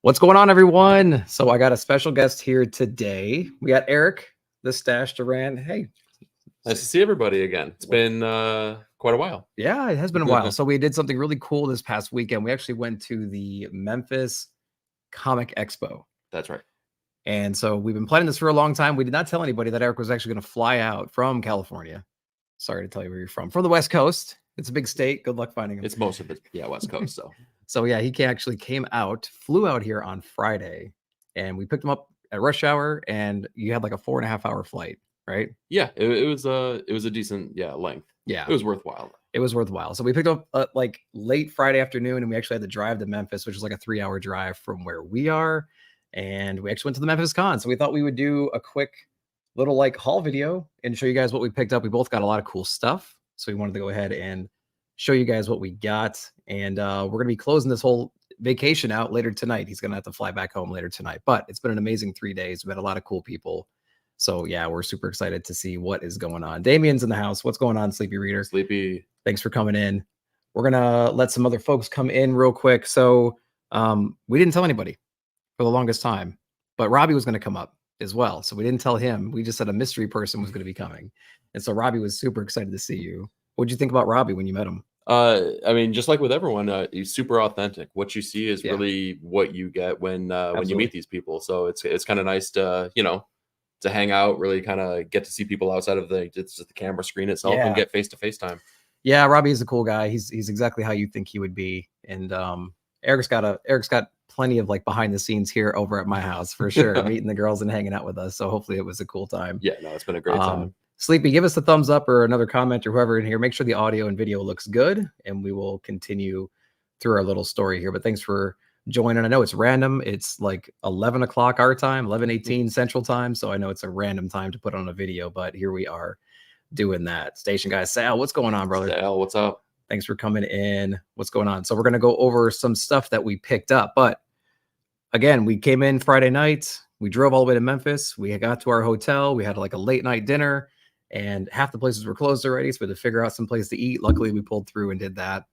What's going on, everyone? So I got a special guest here today. We got Eric, the Stash Duran. Hey, Nice to see everybody again. It's been quite a while. yeah, it has been a while. So we did something really cool this past weekend. We actually went to the Memphis Comic Expo. That's right. And so we've been planning this for a long time. We did not tell anybody that Eric was actually going to fly out from California. Sorry to tell you where you're from the West Coast. It's a big state. Good luck finding him. It's most of it, West Coast. So yeah, he actually flew out here on Friday, and we picked him up at rush hour. And you had like a 4.5-hour flight, right? Yeah, it was a decent length. Yeah, it was worthwhile. It was worthwhile. So we picked up like late Friday afternoon, and we actually had to drive to Memphis, which is like a 3-hour drive from where we are. And we actually went to the Memphis Con. So we thought we would do a quick little like haul video and show you guys what we picked up. We both got a lot of cool stuff, so we wanted to go ahead and show you guys what we got. And we're going to be closing this whole vacation out later tonight. He's going to have to fly back home later tonight, but it's been an amazing 3 days. We met a lot of cool people. So yeah, we're super excited to see what is going on. Damien's in the house. What's going on, Sleepy Reader? Sleepy. Thanks for coming in. We're going to let some other folks come in real quick. So we didn't tell anybody for the longest time, but Robbie was going to come up as well. So we didn't tell him. We just said a mystery person was going to be coming. And so Robbie was super excited to see you. What'd you think about Robbie when you met him? I mean, just like with everyone, he's super authentic. What you see is really what you get when you meet these people. So it's kind of nice to, to hang out, really kind of get to see people outside of just the camera screen itself and get face-to-face time. Yeah, Robbie is a cool guy. He's exactly how you think he would be. And Eric's got plenty of like behind the scenes here over at my house for sure, meeting the girls and hanging out with us. So hopefully it was a cool time. Yeah, no, it's been a great time. Sleepy, give us a thumbs up or another comment or whoever in here. Make sure the audio and video looks good, and we will continue through our little story here. But thanks for joining. I know it's random. It's like 11 o'clock our time, 11:18 Central Time. So I know it's a random time to put on a video, but here we are doing that. Station guy Sal, what's going on, brother? Sal, what's up? Thanks for coming in. What's going on? So we're going to go over some stuff that we picked up. But again, we came in Friday night. We drove all the way to Memphis. We got to our hotel. We had like a late night dinner. And half the places were closed already, so we had to figure out some place to eat. Luckily, we pulled through and did that.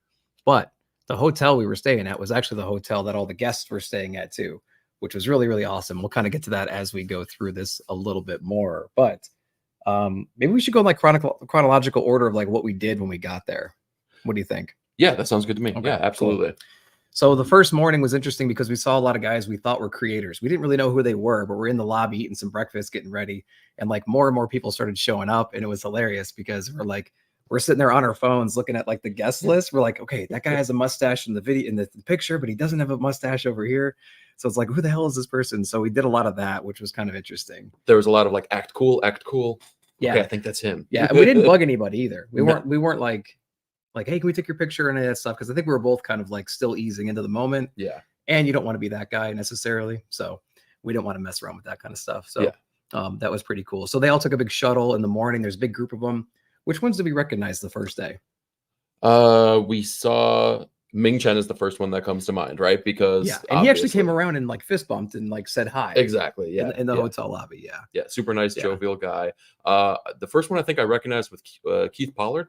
But the hotel we were staying at was actually the hotel that all the guests were staying at too, which was really, really awesome. We'll kind of get to that as we go through this a little bit more. But maybe we should go in like chronological order of like what we did when we got there. What do you think? Yeah, that sounds good to me. Okay, yeah, absolutely. Cool. So the first morning was interesting because we saw a lot of guys we thought were creators. We didn't really know who they were, but we're in the lobby eating some breakfast, getting ready. And like more and more people started showing up. And it was hilarious because we're sitting there on our phones looking at like the guest list. We're like, okay, that guy has a mustache in the video, in the picture, but he doesn't have a mustache over here. So it's like, who the hell is this person? So we did a lot of that, which was kind of interesting. There was a lot of like, act cool. Yeah. Okay, I think that's him. Yeah. And we didn't bug anybody either. We weren't like, hey, can we take your picture and all that stuff? Because I think we were both kind of like still easing into the moment. Yeah. And you don't want to be that guy necessarily. So we didn't want to mess around with that kind of stuff. So that was pretty cool. So they all took a big shuttle in the morning. There's a big group of them. Which ones did we recognize the first day? We saw Ming Chen is the first one that comes to mind, right? Because and he actually came around and like fist bumped and like said hi. Exactly. Yeah. In the hotel lobby. Yeah. Yeah. Super nice, jovial guy. The first one I think I recognized with Keith Pollard.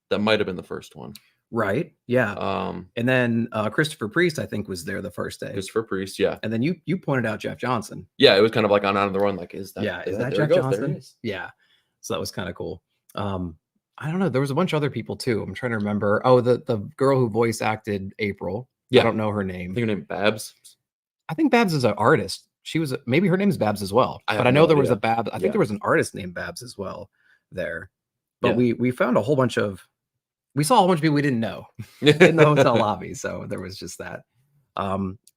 That might have been the first one. Right. Yeah. And then Christopher Priest, I think, was there the first day. Christopher Priest, yeah. And then you pointed out Jeff Johnson. Yeah, it was kind of like on the run, like, is that Jeff Johnson? Yeah. So that was kind of cool. I don't know. There was a bunch of other people too. I'm trying to remember. Oh, the girl who voice acted April. Yeah. I don't know her name. I think her name Babs. I think Babs is an artist. She was maybe her name is Babs as well. But I know there was a Babs. I think there was an artist named Babs as well there. But we found a whole bunch of. We saw a whole bunch of people we didn't know in the hotel lobby. So there was just that.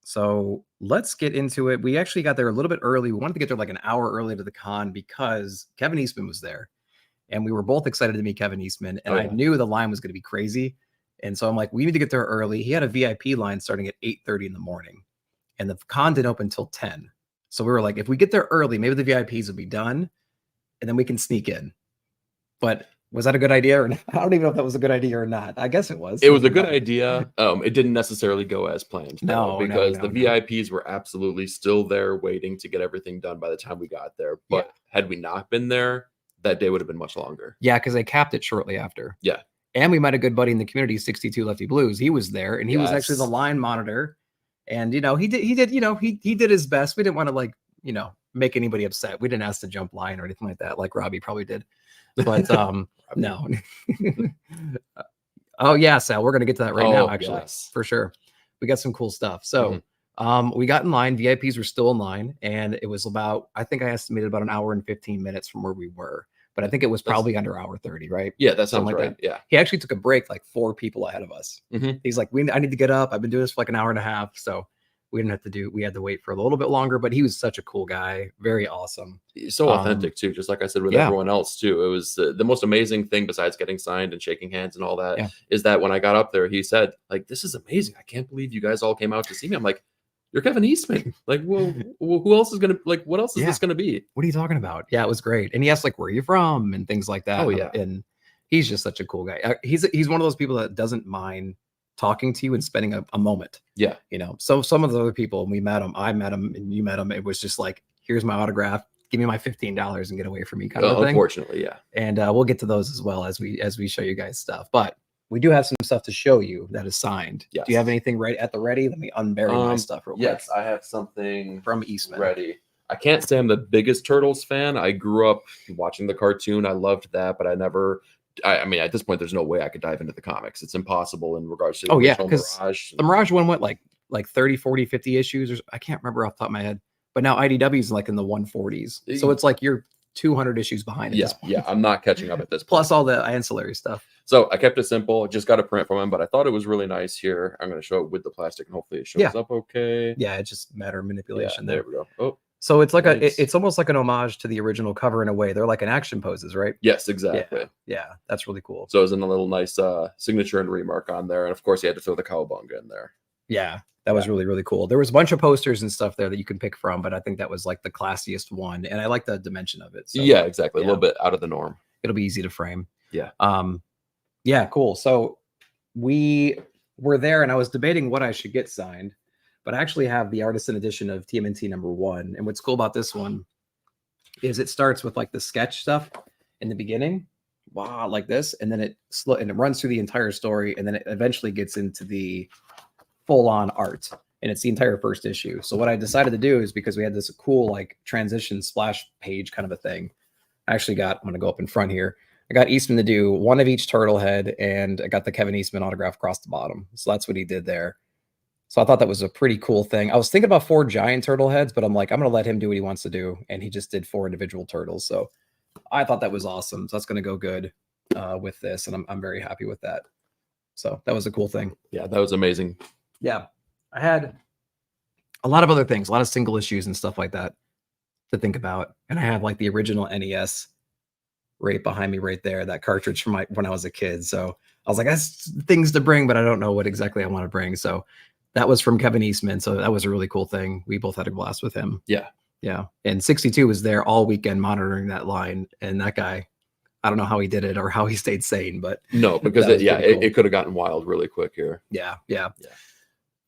So let's get into it. We actually got there a little bit early. We wanted to get there like an hour early to the con because Kevin Eastman was there. And we were both excited to meet Kevin Eastman. And I knew the line was going to be crazy. And so I'm like, we need to get there early. He had a VIP line starting at 8:30 in the morning. And the con didn't open until 10. So we were like, if we get there early, maybe the VIPs will be done. And then we can sneak in. But was that a good idea or not? I don't even know if that was a good idea or not. I guess it was. It was a good idea. It didn't necessarily go as planned. Because the VIPs were absolutely still there waiting to get everything done by the time we got there. But had we not been there, that day would have been much longer. Yeah, because they capped it shortly after. Yeah. And we met a good buddy in the community, 62 Lefty Blues. He was there, and he was actually the line monitor. And he did he did his best. We didn't want to like make anybody upset. We didn't ask to jump line or anything like that, like Robbie probably did. But no. Oh yeah, Sal, we're gonna get to that right now, actually. Yes. For sure. We got some cool stuff. So we got in line, VIPs were still in line, and it was about, I think I estimated about an hour and 15 minutes from where we were. But I think it was probably under hour 30, right? Yeah, that sounds right. Yeah. He actually took a break like 4 people ahead of us. He's like, I need to get up. I've been doing this for like an hour and a half. So we had to wait for a little bit longer, but he was such a cool guy. Very awesome. He's so authentic too, just like I said with everyone else too. It was the most amazing thing besides getting signed and shaking hands and all that is that when I got up there, he said, like, this is amazing. I can't believe you guys all came out to see me. I'm like, you're Kevin Eastman. Like, well, who else is going to, like, what else is this going to be? What are you talking about? Yeah, it was great. And he asked, like, where are you from and things like that. Oh, yeah. And he's just such a cool guy. He's one of those people that doesn't mind talking to you and spending a moment. Yeah. So some of the other people, I met him and you met him. It was just like, here's my autograph. Give me my $15 and get away from me kind of thing. Unfortunately, yeah. And we'll get to those as well as we show you guys stuff. But we do have some stuff to show you that is signed. Yes. Do you have anything right at the ready? Let me unbury my stuff real quick. Yes, I have something from Eastman ready. I can't say I'm the biggest Turtles fan. I grew up watching the cartoon. I loved that, but I mean, at this point, there's no way I could dive into the comics. It's impossible in regards to because the Mirage one went like 30, 40, 50 issues. Or I can't remember off the top of my head. But now IDW is like in the 140s. So it's like you're 200 issues behind at this point. Yeah, I'm not catching up at this point. Plus all the ancillary stuff. So I kept it simple. Just got a print from him, but I thought it was really nice here. I'm going to show it with the plastic, and hopefully it shows up okay. Yeah, it's just a matter of manipulation. There we go. Oh, so it's like it's almost like an homage to the original cover in a way. They're like an action poses, right? Yes, exactly. Yeah, that's really cool. So it's in a little nice signature and remark on there, and of course, you had to throw the cowabunga in there. Yeah, that was really, really cool. There was a bunch of posters and stuff there that you can pick from, but I think that was like the classiest one, and I like the dimension of it. So, yeah, exactly. A little bit out of the norm. It'll be easy to frame. Yeah. Yeah, cool. So we were there, and I was debating what I should get signed, but I actually have the artisan edition of TMNT #1. And what's cool about this one is it starts with like the sketch stuff in the beginning, wow, like this, and then it runs through the entire story, and then it eventually gets into the full-on art, and it's the entire first issue. So what I decided to do is, because we had this cool like transition splash page kind of a thing, I'm going to go up in front here. I got Eastman to do one of each turtle head, and I got the Kevin Eastman autograph across the bottom. So that's what he did there. So I thought that was a pretty cool thing. I was thinking about 4 giant turtle heads, but I'm like, I'm going to let him do what he wants to do. And he just did 4 individual turtles. So I thought that was awesome. So that's going to go good with this. And I'm very happy with that. So that was a cool thing. Yeah, that was amazing. Yeah. I had a lot of other things, a lot of single issues and stuff like that to think about. And I have like the original NES right behind me right there, that cartridge from when I was a kid. So I was like, that's things to bring, but I don't know what exactly I want to bring. So that was from Kevin Eastman. So that was a really cool thing. We both had a blast with him. Yeah. Yeah. And 62 was there all weekend monitoring that line. And that guy, I don't know how he did it or how he stayed sane, but no, because it could have gotten wild really quick here. Yeah.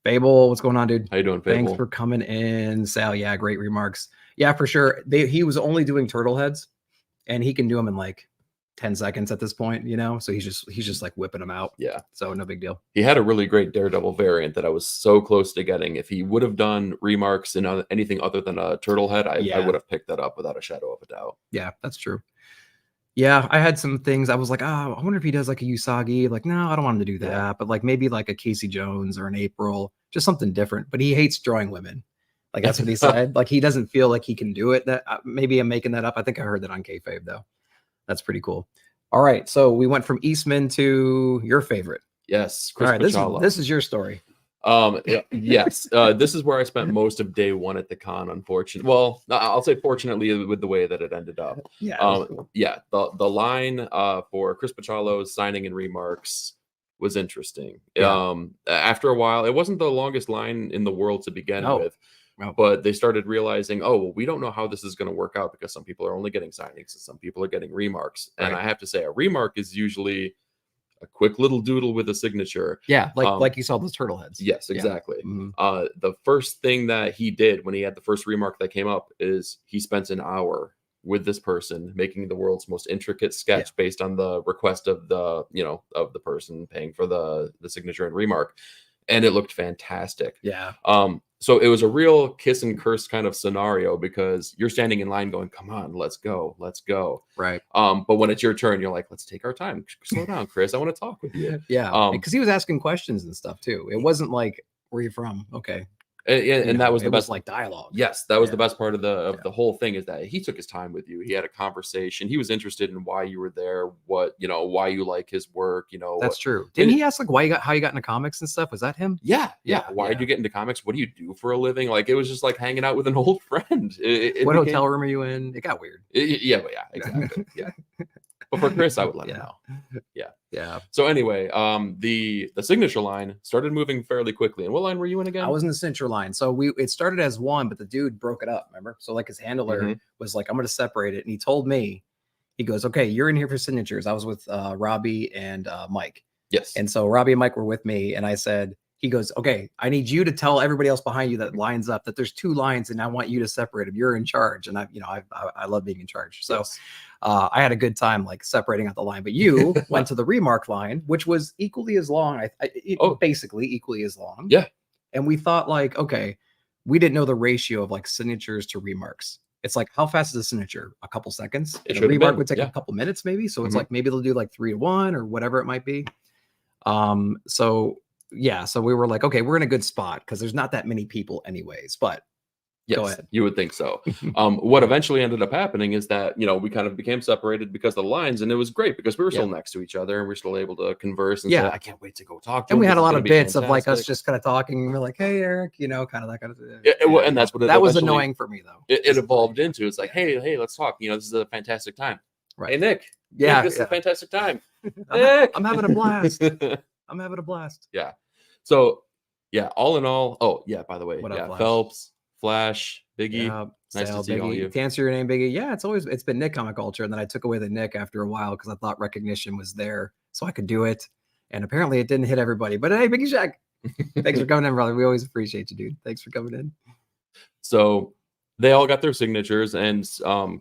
Fable, what's going on, dude? How you doing, Fable? Thanks for coming in, Sal. Yeah, great remarks. Yeah, for sure. He was only doing turtle heads, and he can do them in like 10 seconds at this point, so he's just like whipping them out. Yeah, so no big deal. He had a really great Daredevil variant that I was so close to getting. If he would have done remarks in anything other than a turtle head, I would have picked that up without a shadow of a doubt. Yeah, that's true. Yeah, I had some things I was like, I wonder if he does like a Usagi. Like, no, I don't want him to do that. But like maybe like a Casey Jones or an April, just something different. But he hates drawing women. Like that's what he said. Like he doesn't feel like he can do it. That maybe I'm making that up. I think I heard that on Kayfabe though. That's pretty cool. All right, so we went from Eastman to your favorite. Yes, Chris Pachala. This is your story. Yes, this is where I spent most of day one at the con. Unfortunately, well, I'll say fortunately with the way that it ended up. Yeah, cool. Yeah. The line for Chris Pachalo's signing and remarks was interesting. Yeah. After a while, it wasn't the longest line in the world to begin with. But they started realizing, oh, well, we don't know how this is going to work out because some people are only getting signings and some people are getting remarks. Right. And I have to say, a remark is usually a quick little doodle with a signature. Yeah, like you saw those turtle heads. Yes, exactly. Yeah. Mm-hmm. The first thing that he did when he had the first remark that came up is he spent an hour with this person making the world's most intricate sketch based on the request of the person paying for the signature and remark. and it looked fantastic. Yeah. So it was a real kiss and curse kind of scenario because you're standing in line going, come on, let's go. Right. But when it's your turn, you're like, let's take our time. Slow down, Chris. I want to talk with you. Yeah. Because he was asking questions and stuff too. It wasn't like, where are you from? Okay. And that was the best, like dialogue. Yes, that was the best part of the whole thing, is that he took his time with you. He had a conversation. He was interested in why you were there, what, why you like his work, That's true. Didn't he ask like how you got into comics and stuff? Was that him? Yeah. Why did you get into comics? What do you do for a living? Like, it was just like hanging out with an old friend. What hotel room are you in? It got weird. Exactly. Yeah. But for Chris, I would let him know. Yeah. So anyway, the signature line started moving fairly quickly. And what line were you in again? I was in the signature line. So it started as one, but the dude broke it up, remember? So like his handler was like, I'm going to separate it. And he told me, he goes, okay, you're in here for signatures. I was with Robbie and Mike. Yes. And so Robbie and Mike were with me. And I said, he goes, okay, I need you to tell everybody else behind you that lines up that there's 2 lines and I want you to separate them. You're in charge. And I love being in charge. So I had a good time like separating out the line, but you went to the remark line, which was equally as long. Basically equally as long. Yeah. And we thought like, okay, we didn't know the ratio of like signatures to remarks. It's like, how fast is a signature? A couple seconds. A remark would take a couple minutes maybe. So it's like, maybe they'll do like 3 to 1 or whatever it might be. So we were like, okay, we're in a good spot because there's not that many people anyways, but yes, go ahead. You would think so. What eventually ended up happening is that, we kind of became separated because of the lines, and it was great because we were still next to each other and we were still able to converse and say, I can't wait to go talk to him. And we had a lot of bits of like us just kind of talking, and we're like, hey, Eric, kind of that kind of thing. And that's what that was annoying for me though. It evolved into. It's like, hey, let's talk. This is a fantastic time. Right. Hey, Nick. This is a fantastic time. I'm having a blast. I'm having a blast. Yeah. So, all in all, by the way, Flash? Phelps, Flash, Biggie. Nice to see Biggie. all you. To answer your name, Biggie. Yeah, it's been Nick Comic Culture, and then I took away the Nick after a while because I thought recognition was there, so I could do it. And apparently, it didn't hit everybody. But hey, Biggie Shack, thanks for coming in, brother. We always appreciate you, dude. Thanks for coming in. So they all got their signatures, and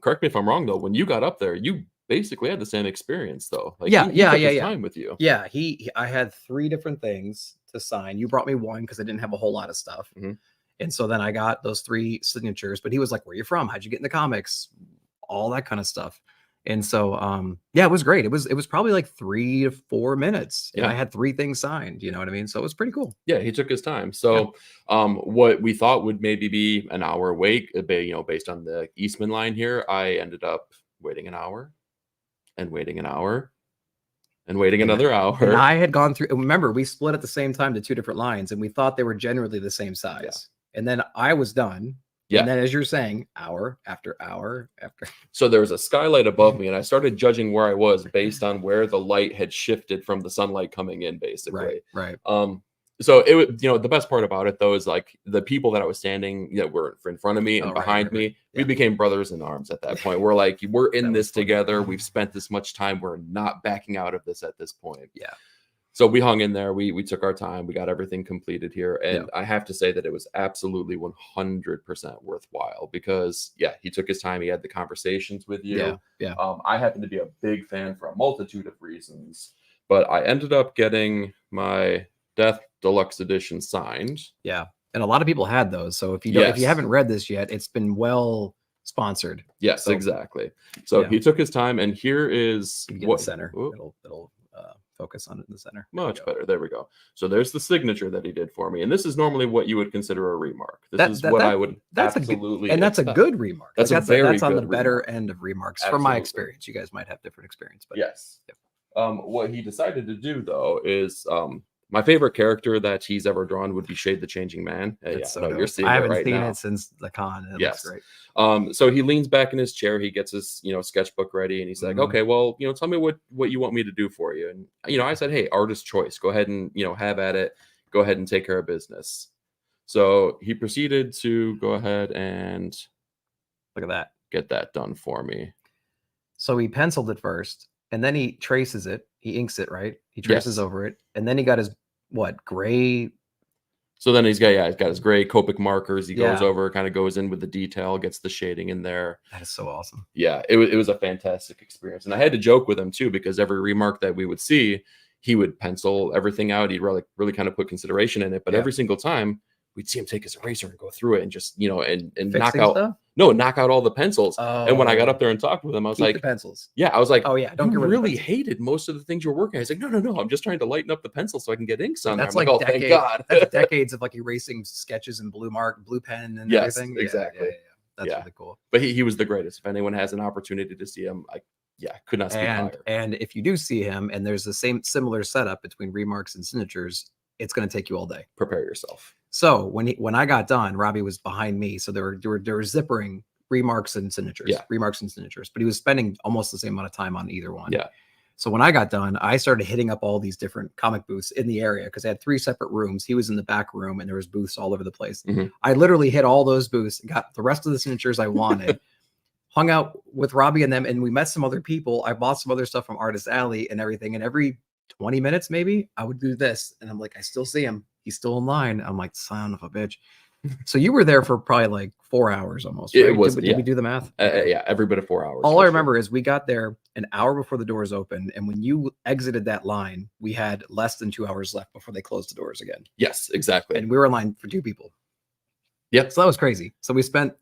correct me if I'm wrong though. When you got up there, you basically had the same experience though. Like, he took his time with you. Yeah, I had 3 different things to sign. You brought me 1 because I didn't have a whole lot of stuff. And so then I got those 3 signatures, but he was like, where are you from? How'd you get in the comics? All that kind of stuff. And so, it was great. It was probably like 3 to 4 minutes. And I had 3 things signed, you know what I mean? So it was pretty cool. Yeah, he took his time. So, what we thought would maybe be an hour wait, based on the Eastman line here, I ended up waiting an hour and waiting an hour and waiting another hour. And I had gone through, remember, we split at the same time to 2 different lines, and we thought they were generally the same size. And then I was done. And then, as you're saying, hour after hour after. So there was a skylight above me, and I started judging where I was based on where the light had shifted from the sunlight coming in, basically. Right. So it was, the best part about it though is like the people that I was standing that were in front of me and behind me, we became brothers in arms at that point. We're like, we're in this together. We've spent this much time. We're not backing out of this at this point. Yeah. So we hung in there. We took our time. We got everything completed here. And I have to say that it was absolutely 100% worthwhile because, he took his time. He had the conversations with you. Yeah. I happen to be a big fan for a multitude of reasons, but I ended up getting my Death Deluxe Edition signed. Yeah. And a lot of people had those. So if you haven't read this yet, it's been well sponsored. Yes, exactly. So he took his time, and here is what center. It'll focus on it in the center. Much better. There we go. So there's the signature that he did for me, and this is normally what you would consider a remark. This is what I would absolutely. That's a good remark. That's on the better end of remarks from my experience. You guys might have different experience, but yes. What he decided to do though is my favorite character that he's ever drawn would be Shade the Changing Man. You're seeing I haven't it right seen now. it since the con. It looks great. So he leans back in his chair. He gets his, sketchbook ready, and he's like, okay, well, tell me what you want me to do for you. And, I said, hey, artist choice. Go ahead and, have at it. Go ahead and take care of business. So he proceeded to go ahead and look at that. Get that done for me. So he penciled it first, and then he traces it. He inks it, right? He traces over it, and then he got his gray. So then he's got his gray Copic markers. He goes over, kind of goes in with the detail, gets the shading in there. That is so awesome. Yeah, it was a fantastic experience. And I had to joke with him too, because every remark that we would see, he would pencil everything out. He'd really kind of put consideration in it. But every single time we'd see him take his eraser and go through it and just, and knock out, knock out all the pencils. And when I got up there and talked with him, I was like, the pencils. Yeah, I was like, oh yeah, don't you really hated most of the things you're working on. He's like, no, I'm just trying to lighten up the pencil so I can get inks on. That's like, like oh, thank God. That's decades of like erasing sketches and blue pen and everything. Exactly. That's really cool. But he was the greatest. If anyone has an opportunity to see him, could not speak higher. And if you do see him and there's the similar setup between remarks and signatures, it's going to take you all day. Prepare yourself. So when I got done, Robbie was behind me. So they were zippering remarks and signatures, but he was spending almost the same amount of time on either one. Yeah. So when I got done, I started hitting up all these different comic booths in the area because I had 3 separate rooms. He was in the back room and there was booths all over the place. I literally hit all those booths, got the rest of the signatures I wanted, hung out with Robbie and them, and we met some other people. I bought some other stuff from Artist Alley and everything. And every 20 minutes, maybe, I would do this. And I'm like, I still see him. He's still in line. I'm like, son of a bitch. So you were there for probably like 4 hours almost, right? It was, did we do the math? Every bit of 4 hours. All I remember is we got there an hour before the doors opened. And when you exited that line, we had less than 2 hours left before they closed the doors again. Yes, exactly. And we were in line for 2 people. Yep. So that was crazy. So we spent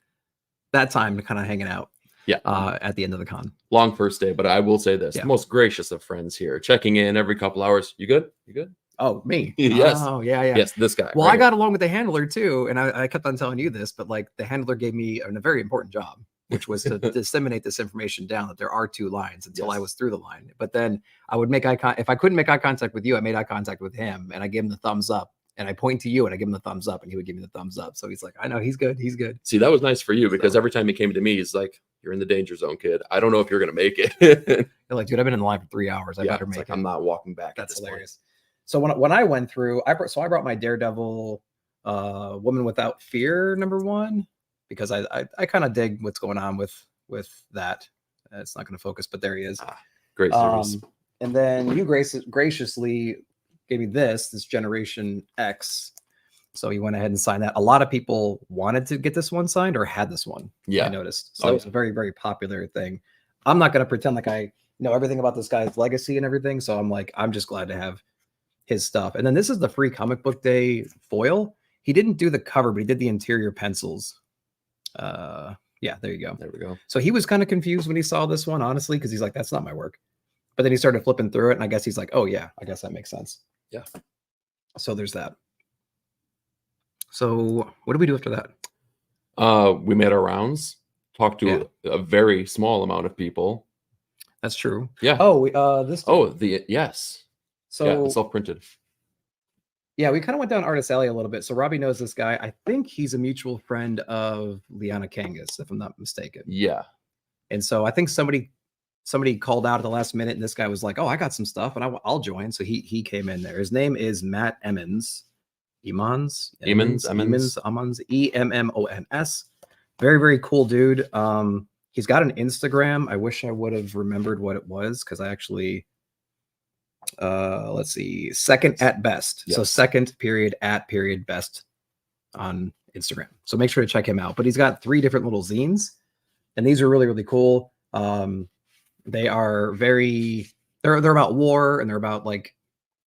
that time kind of hanging out. Yeah. At the end of the con. Long first day, but I will say this: the most gracious of friends here, checking in every couple hours. You good? You good? Oh, me? Yes. Oh, yeah. Yes, this guy. Well, I got along with the handler too, and I kept on telling you this, but like the handler gave me a very important job, which was to disseminate this information down that there are 2 lines until I was through the line. But then I would make if I couldn't make eye contact with you, I made eye contact with him, and I gave him the thumbs up. And I point to you and I give him the thumbs up and he would give me the thumbs up. So he's like, I know he's good. He's good. See, that was nice for you because every time he came to me, he's like, you're in the danger zone, kid. I don't know if you're going to make it. You're like, dude, I've been in line for 3 hours. I better make it. I'm not walking back. That's hilarious. So when I went through, I brought my Daredevil Woman Without Fear #1 because I kind of dig what's going on with that. It's not going to focus, but there he is. Great service. And then you graciously gave me this Generation X. So he went ahead and signed that. A lot of people wanted to get this one signed or had this one. Yeah. I noticed. So it was a very, very popular thing. I'm not going to pretend like I know everything about this guy's legacy and everything. So I'm just glad to have his stuff. And then this is the free comic book day foil. He didn't do the cover, but he did the interior pencils. Yeah, there you go. There we go. So he was kind of confused when he saw this one, honestly, because he's like, that's not my work. But then he started flipping through it. And I guess he's like, oh yeah, I guess that makes sense. Yeah. So there's that. So what did we do after that? We made our rounds, talked to a very small amount of people. That's true. Yeah. Oh, this. Oh, yes. So self-printed. Yeah, we kind of went down Artist Alley a little bit. So Robbie knows this guy. I think he's a mutual friend of Liana Kangas, if I'm not mistaken. Yeah. And so I think somebody called out at the last minute and this guy was like, oh, I got some stuff and I'll join. So he came in there. His name is Matt Emmons. Emmons, EMMONS. Very, very cool dude. He's got an Instagram. I wish I would have remembered what it was because I actually let's see, second at best. Yes. So second period at period best on Instagram. So make sure to check him out. But he's got 3 different little zines, and these are really, really cool. They are they're about war, and they're about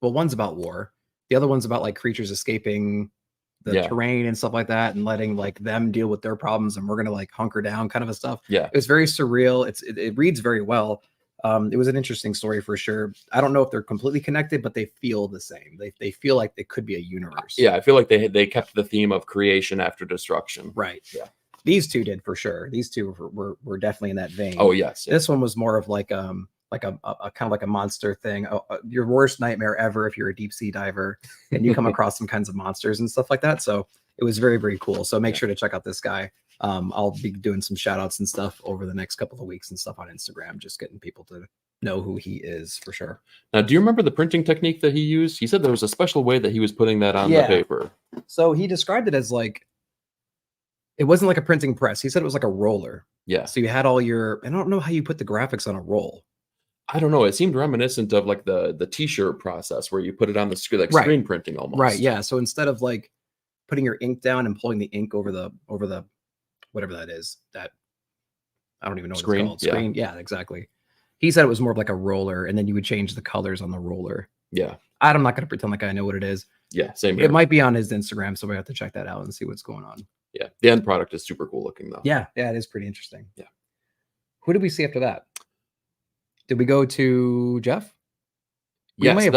one's about war. The other one's about like creatures escaping the terrain and stuff like that, and letting like them deal with their problems, and we're gonna like hunker down, kind of a stuff. Yeah, it was very surreal. It reads very well. It was an interesting story for sure. I don't know if they're completely connected, but they feel the same. They feel like they could be a universe. Yeah, I feel like they kept the theme of creation after destruction. Right. Yeah. These 2 did for sure. These 2 were definitely in that vein. Oh yes. This one was more of like a kind of like a monster thing. Your worst nightmare ever if you're a deep sea diver and you come across some kinds of monsters and stuff like that. So it was very, very cool. So make sure to check out this guy. I'll be doing some shout outs and stuff over the next couple of weeks and stuff on Instagram, just getting people to know who he is for sure. Now, do you remember the printing technique that he used? He said there was a special way that he was putting that on the paper. So he described it as like, it wasn't like a printing press. He said it was like a roller. Yeah. So you had all I don't know how you put the graphics on a roll. I don't know. It seemed reminiscent of like the t-shirt process where you put it on the screen, like screen printing almost. Right. Yeah. So instead of like putting your ink down and pulling the ink over the whatever that is, that I don't even know what it's called. Screen. Yeah, exactly. He said it was more of like a roller, and then you would change the colors on the roller. Yeah. I'm not going to pretend like I know what it is. Yeah, same here. It might be on his Instagram, so we have to check that out and see what's going on. Yeah, the end product is super cool looking though. Yeah, it is pretty interesting. Yeah. Who did we see after that? Did we go to Jeff? Yes,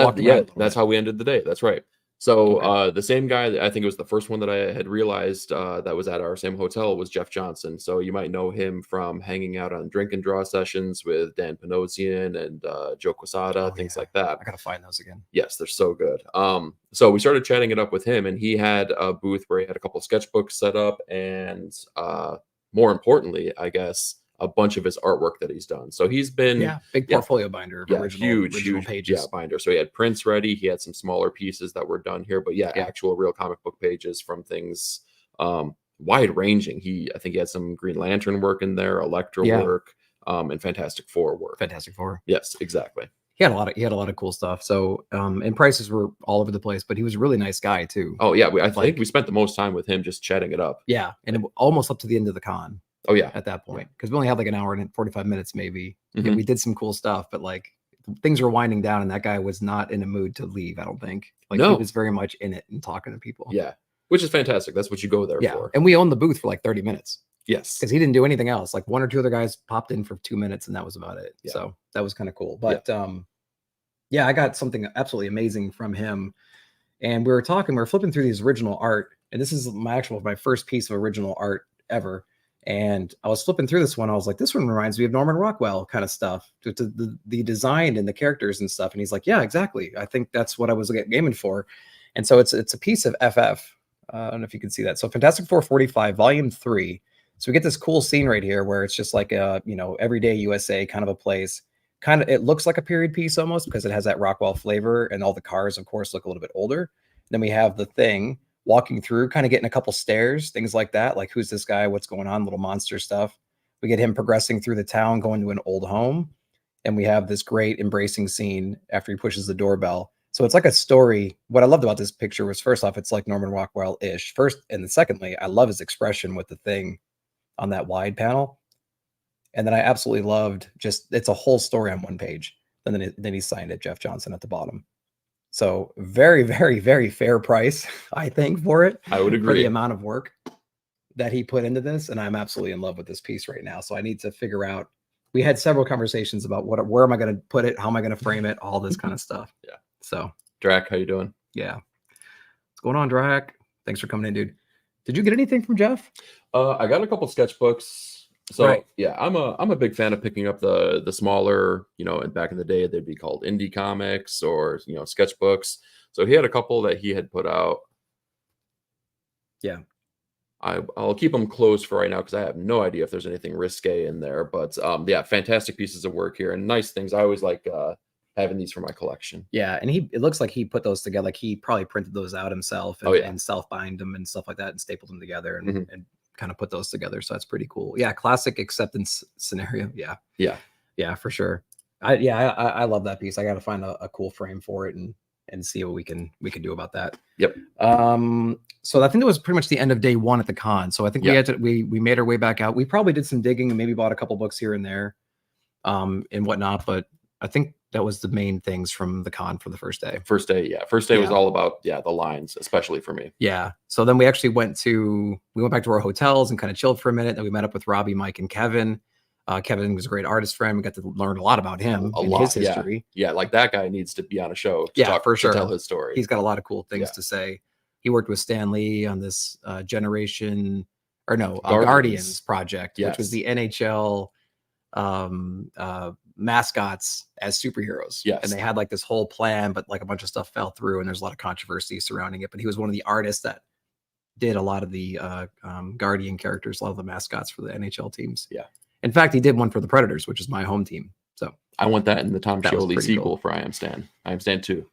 that's how we ended the day. That's right. So the same guy, I think it was the first one that I had realized that was at our same hotel was Jeff Johnson. So you might know him from hanging out on drink and draw sessions with Dan Panosian and Joe Quesada, things like that. I gotta find those again. Yes, they're so good. So we started chatting it up with him, and he had a booth where he had a couple of sketchbooks set up, and more importantly, I guess, a bunch of his artwork that he's done. So he's been big portfolio binder, original pages. Binder. So he had prints ready. He had some smaller pieces that were done here, but actual real comic book pages from things wide ranging. I think he had some Green Lantern work in there, Elektra work, and Fantastic Four work. Fantastic Four. Yes, exactly. He had a lot of cool stuff. So and prices were all over the place, but he was a really nice guy too. Oh yeah, I think we spent the most time with him just chatting it up. Yeah, and almost up to the end of the con. Oh yeah, at that point, because we only had like an hour and 45 minutes maybe. And we did some cool stuff, but like things were winding down, and that guy was not in a mood to leave. I don't think. Like he was very much in it and talking to people. Yeah, which is fantastic. That's what you go there for. And we owned the booth for like 30 minutes. Yes, because he didn't do anything else. Like one or two other guys popped in for 2 minutes, and that was about it. So that was kind of cool. But I got something absolutely amazing from him. And we were flipping through these original art, and this is my first piece of original art ever. And I was flipping through this one. I was like, this one reminds me of Norman Rockwell kind of stuff, the design and the characters and stuff. And he's like, yeah, exactly. I think that's what I was aiming for. And so it's a piece of FF. I don't know if you can see that. So Fantastic Four 45, Volume 3. So we get this cool scene right here where it's just like a, everyday USA kind of a place. It looks like a period piece almost because it has that Rockwell flavor, and all the cars, of course, look a little bit older. Then we have the Thing walking through, kind of getting a couple stairs, things like that. Like, who's this guy? What's going on? Little monster stuff. We get him progressing through the town, going to an old home. And we have this great embracing scene after he pushes the doorbell. So it's like a story. What I loved about this picture was, first off, it's like Norman Rockwell-ish. First, and then secondly, I love his expression with the Thing on that wide panel. And then I absolutely loved it's a whole story on one page. And then he signed it, Jeff Johnson, at the bottom. So very, very, very fair price, I think, for it. I would agree. For the amount of work that he put into this. And I'm absolutely in love with this piece right now. So I need to figure out, we had several conversations about where am I going to put it? How am I going to frame it? All this kind of stuff. Yeah. So Drac, how you doing? Yeah. What's going on, Drac? Thanks for coming in, dude. Did you get anything from Jeff? I got a couple sketchbooks. So I'm a big fan of picking up the smaller, and back in the day they'd be called indie comics or sketchbooks. So he had a couple that he had put out. Yeah. I'll keep them closed for right now because I have no idea if there's anything risque in there. But fantastic pieces of work here and nice things. I always like having these for my collection. Yeah, and it looks like he put those together. Like he probably printed those out himself and self-bind them and stuff like that and stapled them together and kind of put those together. So that's pretty cool. Yeah, classic acceptance scenario. Yeah, for sure. I love that piece. I got to find a cool frame for it and see what we can do about that. Yep. So I think that was pretty much the end of day one at the con. So I think we made our way back out. We probably did some digging and maybe bought a couple books here and there and whatnot, but I think that was the main things from the con for the first day. First day was all about the lines, especially for me. Yeah. So then we actually went back to our hotels and kind of chilled for a minute. Then we met up with Robbie, Mike, and Kevin. Kevin was a great artist friend. We got to learn a lot about him and his history. Yeah, like that guy needs to be on a show for sure. To tell his story. He's got a lot of cool things to say. He worked with Stan Lee on this Guardians project, which was the NHL mascots as superheroes. Yes. And they had like this whole plan, but like a bunch of stuff fell through and there's a lot of controversy surrounding it. But he was one of the artists that did a lot of the Guardian characters, a lot of the mascots for the NHL teams. Yeah. In fact, he did one for the Predators, which is my home team. So I want that in the Tom Scioli sequel for I Am Stan. I Am Stan 2.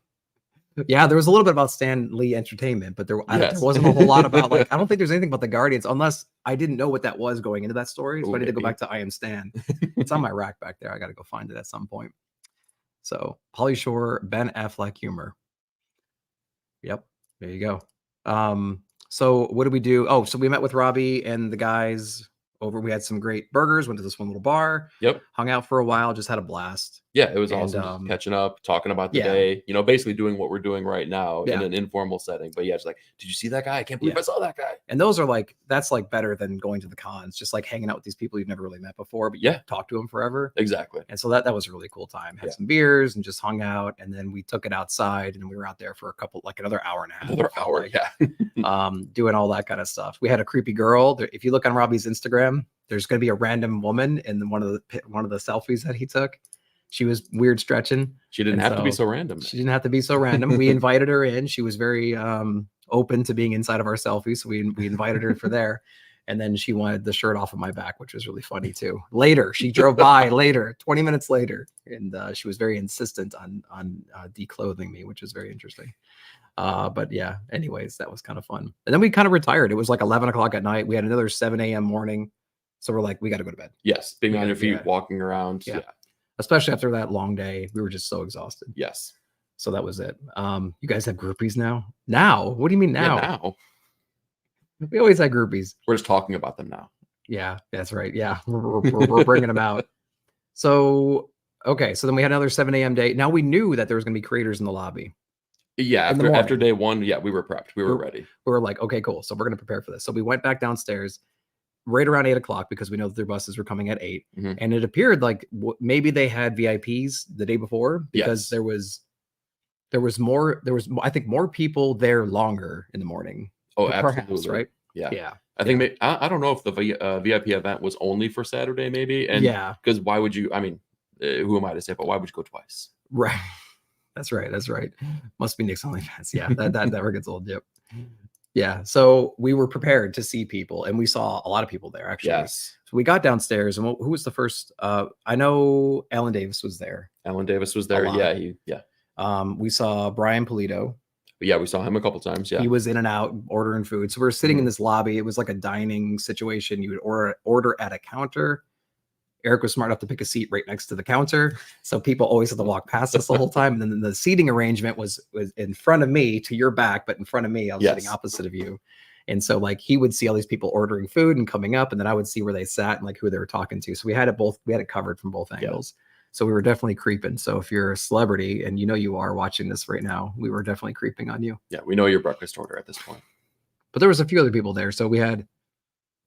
Yeah, there was a little bit about Stan Lee Entertainment, but there wasn't a whole lot about I don't think there's anything about the Guardians unless I didn't know what that was going into that story. So I need to go back to I Am Stan. It's on my rack back there. I got to go find it at some point. So Pauly Shore, Ben Affleck humor. Yep, there you go. So what did we do? Oh, so we met with Robbie and the guys over. We had some great burgers. Went to this one little bar. Yep. Hung out for a while. Just had a blast. Yeah, it was awesome just catching up, talking about the day, you know, basically doing what we're doing right now in an informal setting. But yeah, it's like, did you see that guy? I can't believe I saw that guy. And those are like, that's like better than going to the cons, just like hanging out with these people you've never really met before, but you talk to them forever. Exactly. And so that was a really cool time. Had some beers and just hung out. And then we took it outside and we were out there for another hour and a half. Another hour, doing all that kind of stuff. We had a creepy girl. If you look on Robbie's Instagram, there's going to be a random woman in one of the selfies that he took. She was weird stretching. She didn't have to be so random. She didn't have to be so random. We invited her in. She was very open to being inside of our selfie. So we invited her for there. And then she wanted the shirt off of my back, which was really funny too. Later, she drove by 20 minutes later. And she was very insistent on declothing me, which is very interesting. But yeah, anyways, that was kind of fun. And then we kind of retired. It was like 11 o'clock at night. We had another 7 a.m. morning. So we're like, we got to go to bed. Yes. Being on your feet, walking around. Yeah. Especially after that long day, we were just so exhausted. Yes. So that was it. You guys have groupies now? Now? What do you mean now? Yeah, now. We always had groupies. We're just talking about them now. Yeah, that's right. Yeah, we're bringing them out. So, okay. So then we had another 7 a.m. day. Now we knew that there was going to be creators in the lobby. Yeah, after day one, we were prepped. We were ready. We were like, okay, cool. So we're going to prepare for this. So we went back downstairs right around 8 o'clock because we know that their buses were coming at 8. And it appeared like maybe they had VIPs the day before because there was I think more people there longer in the morning. Oh, perhaps, absolutely. Right? Yeah. I think I don't know if the VIP event was only for Saturday, maybe. And because why would you? I mean, who am I to say? But why would you go twice? Right. That's right. Must be Nick's OnlyFans. Yeah, that never gets old. Yep. Yeah. So we were prepared to see people, and we saw a lot of people there. Actually, yes. So we got downstairs, and who was the first? I know Alan Davis was there. Yeah. We saw Brian Polito. Yeah, we saw him a couple times. Yeah, he was in and out ordering food. So we were sitting in this lobby. It was like a dining situation. You would order at a counter. Eric was smart enough to pick a seat right next to the counter. So people always had to walk past us the whole time. And then the seating arrangement was in front of me to your back, but in front of me, I was sitting opposite of you. And so like he would see all these people ordering food and coming up, and then I would see where they sat and like who they were talking to. So we had it covered from both angles. So we were definitely creeping. So if you're a celebrity and you know you are watching this right now, we were definitely creeping on you. Yeah, we know your breakfast order at this point. But there was a few other people there. So we had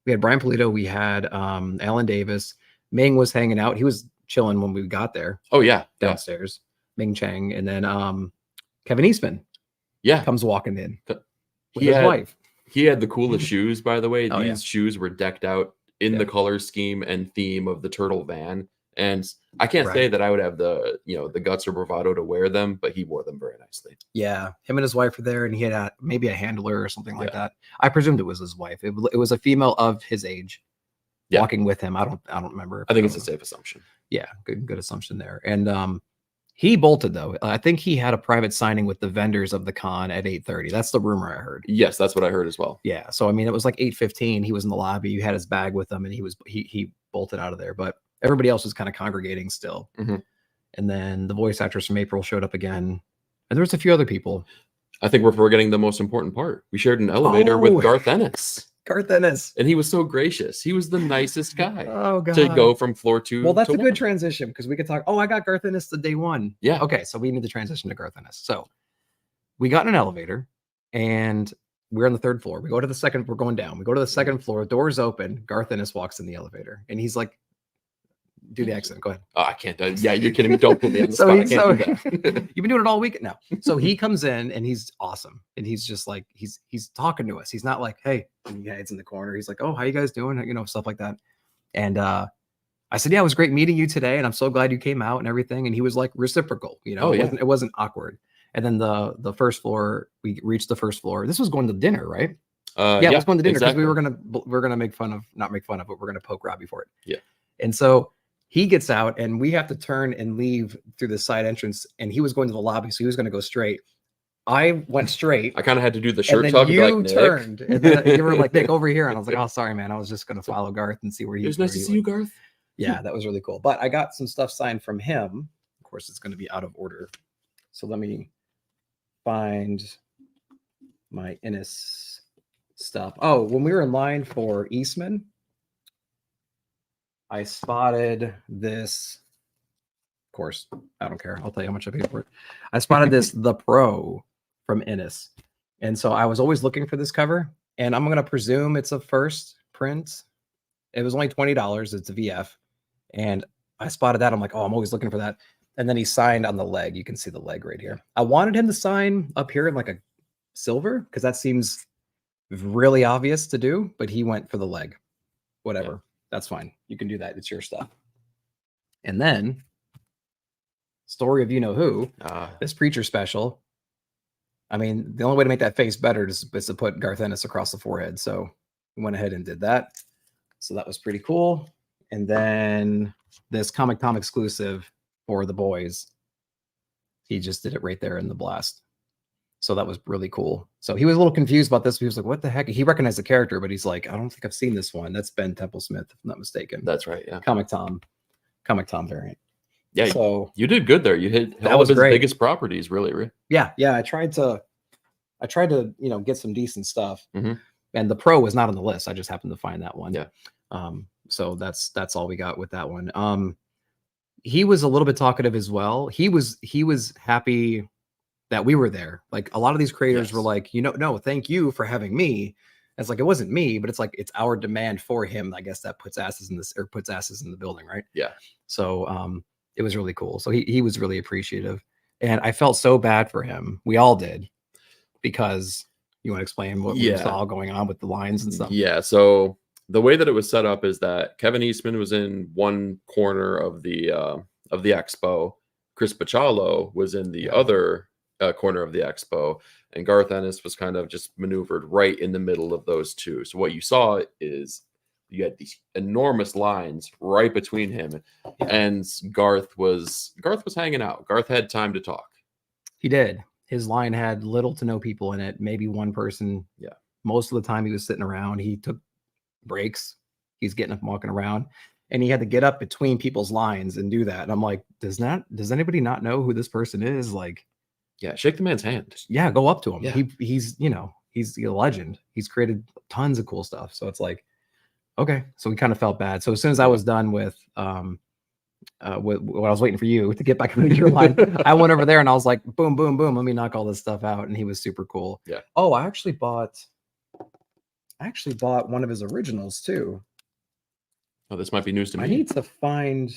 Brian Polito, we had Alan Davis. Ming was hanging out. He was chilling when we got there. Oh yeah, downstairs. Ming Chang, and then Kevin Eastman. Yeah, comes walking in with his wife. He had the coolest shoes, by the way. These shoes were decked out in the color scheme and theme of the turtle van. And I can't say that I would have the guts or bravado to wear them, but he wore them very nicely. Yeah, him and his wife were there, and he had maybe a handler or something like that. I presumed it was his wife. It was a female of his age. Walking with him. I don't remember. I think it's a safe assumption. Yeah, good assumption there. And he bolted though. I think he had a private signing with the vendors of the con at 8:30. That's the rumor I heard. Yes, that's what I heard as well. Yeah. So I mean, it was like 8:15. He was in the lobby. You had his bag with him, and he bolted out of there. But everybody else was kind of congregating still. And then the voice actress from April showed up again, and there was a few other people. I think we're forgetting the most important part. We shared an elevator with Garth Ennis. Garth Ennis. And he was so gracious. He was the nicest guy. Oh, God. To go from floor 2 Well, that's to a good transition because we could talk. Oh, I got Garth Ennis the day one. Yeah. Okay, so we need to transition to Garth Ennis. So we got in an elevator, and we're on the 3rd floor. We go to the second. We're going down. We go to the 2nd floor. Doors open. Garth Ennis walks in the elevator, and he's like, do the accent. Go ahead. Oh, I can't. Yeah, you're kidding me. Don't put me on the spot. I can't do that. You've been doing it all weekend now. So he comes in, and he's awesome. And he's just like, he's talking to us. He's not like, hey, it's in the corner. He's like, oh, how you guys doing? Stuff like that. And I said, yeah, it was great meeting you today. And I'm so glad you came out and everything. And he was like reciprocal, it wasn't awkward. And then the 1st floor, we reached the 1st floor. This was going to dinner, right? It was going to dinner because we were gonna make fun of, not make fun of, but we're gonna poke Robbie for it. Yeah. And so he gets out, and we have to turn and leave through the side entrance. And he was going to the lobby, so he was going to go straight. I went straight. I kind of had to do the shirt tug. You turned, and then you were like, Nick, over here. And I was like, oh, sorry, man. I was just going to follow Garth and see where he was. It was nice to see you, Garth. Yeah, that was really cool. But I got some stuff signed from him. Of course, it's going to be out of order. So let me find my Ennis stuff. Oh, when we were in line for Eastman, I spotted this course, I don't care. I'll tell you how much I paid for it. I spotted this The Pro from Innis. And so I was always looking for this cover, and I'm going to presume it's a first print. It was only $20. It's a VF. And I spotted that. I'm like, oh, I'm always looking for that. And then he signed on the leg. You can see the leg right here. I wanted him to sign up here in like a silver because that seems really obvious to do, but he went for the leg. Whatever. Yeah. That's fine. You can do that. It's your stuff. And then story of you know who, this Preacher special. I mean, the only way to make that face better is to put Garth Ennis across the forehead. So we went ahead and did that. So that was pretty cool. And then this Comic Tom exclusive for the boys. He just did it right there in the blast. So that was really cool. So he was a little confused about this. He was like, what the heck? He recognized the character, but he's like, I don't think I've seen this one. That's Ben Templesmith, if I'm not mistaken. That's right. Yeah. Comic Tom variant. Yeah. So you did good there. You hit that was his great. biggest properties, really. Yeah. I tried to, get some decent stuff. Mm-hmm. And the Pro was not on the list. I just happened to find that one. Yeah. So that's all we got with that one. He was a little bit talkative as well. He was happy that we were there. Like a lot of these creators were like, no, thank you for having me. It's like, it wasn't me, but it's like, it's our demand for him. I guess that puts asses in the building. Right. Yeah. So, it was really cool. So he was really appreciative, and I felt so bad for him. We all did, because you want to explain what we saw going on with the lines and stuff. Yeah. So the way that it was set up is that Kevin Eastman was in one corner of the expo. Chris Bachalo was in the other corner of the expo, and Garth Ennis was kind of just maneuvered right in the middle of those two. So what you saw is you had these enormous lines right between him, and Garth was hanging out. Garth had time to talk. He did. His line had little to no people in it, maybe one person. Yeah. Most of the time he was sitting around. He took breaks. He's getting up, walking around, and he had to get up between people's lines and do that. And I'm like, does anybody not know who this person is? Like, yeah, shake the man's hand. Yeah, go up to him. Yeah. He's a legend. He's created tons of cool stuff. So it's like, okay. So we kind of felt bad. So as soon as I was done with what I was waiting for you to get back into your line, I went over there and I was like, boom, boom, boom. Let me knock all this stuff out. And he was super cool. Yeah. Oh, I actually bought one of his originals too. Oh, this might be news to me. I need to find,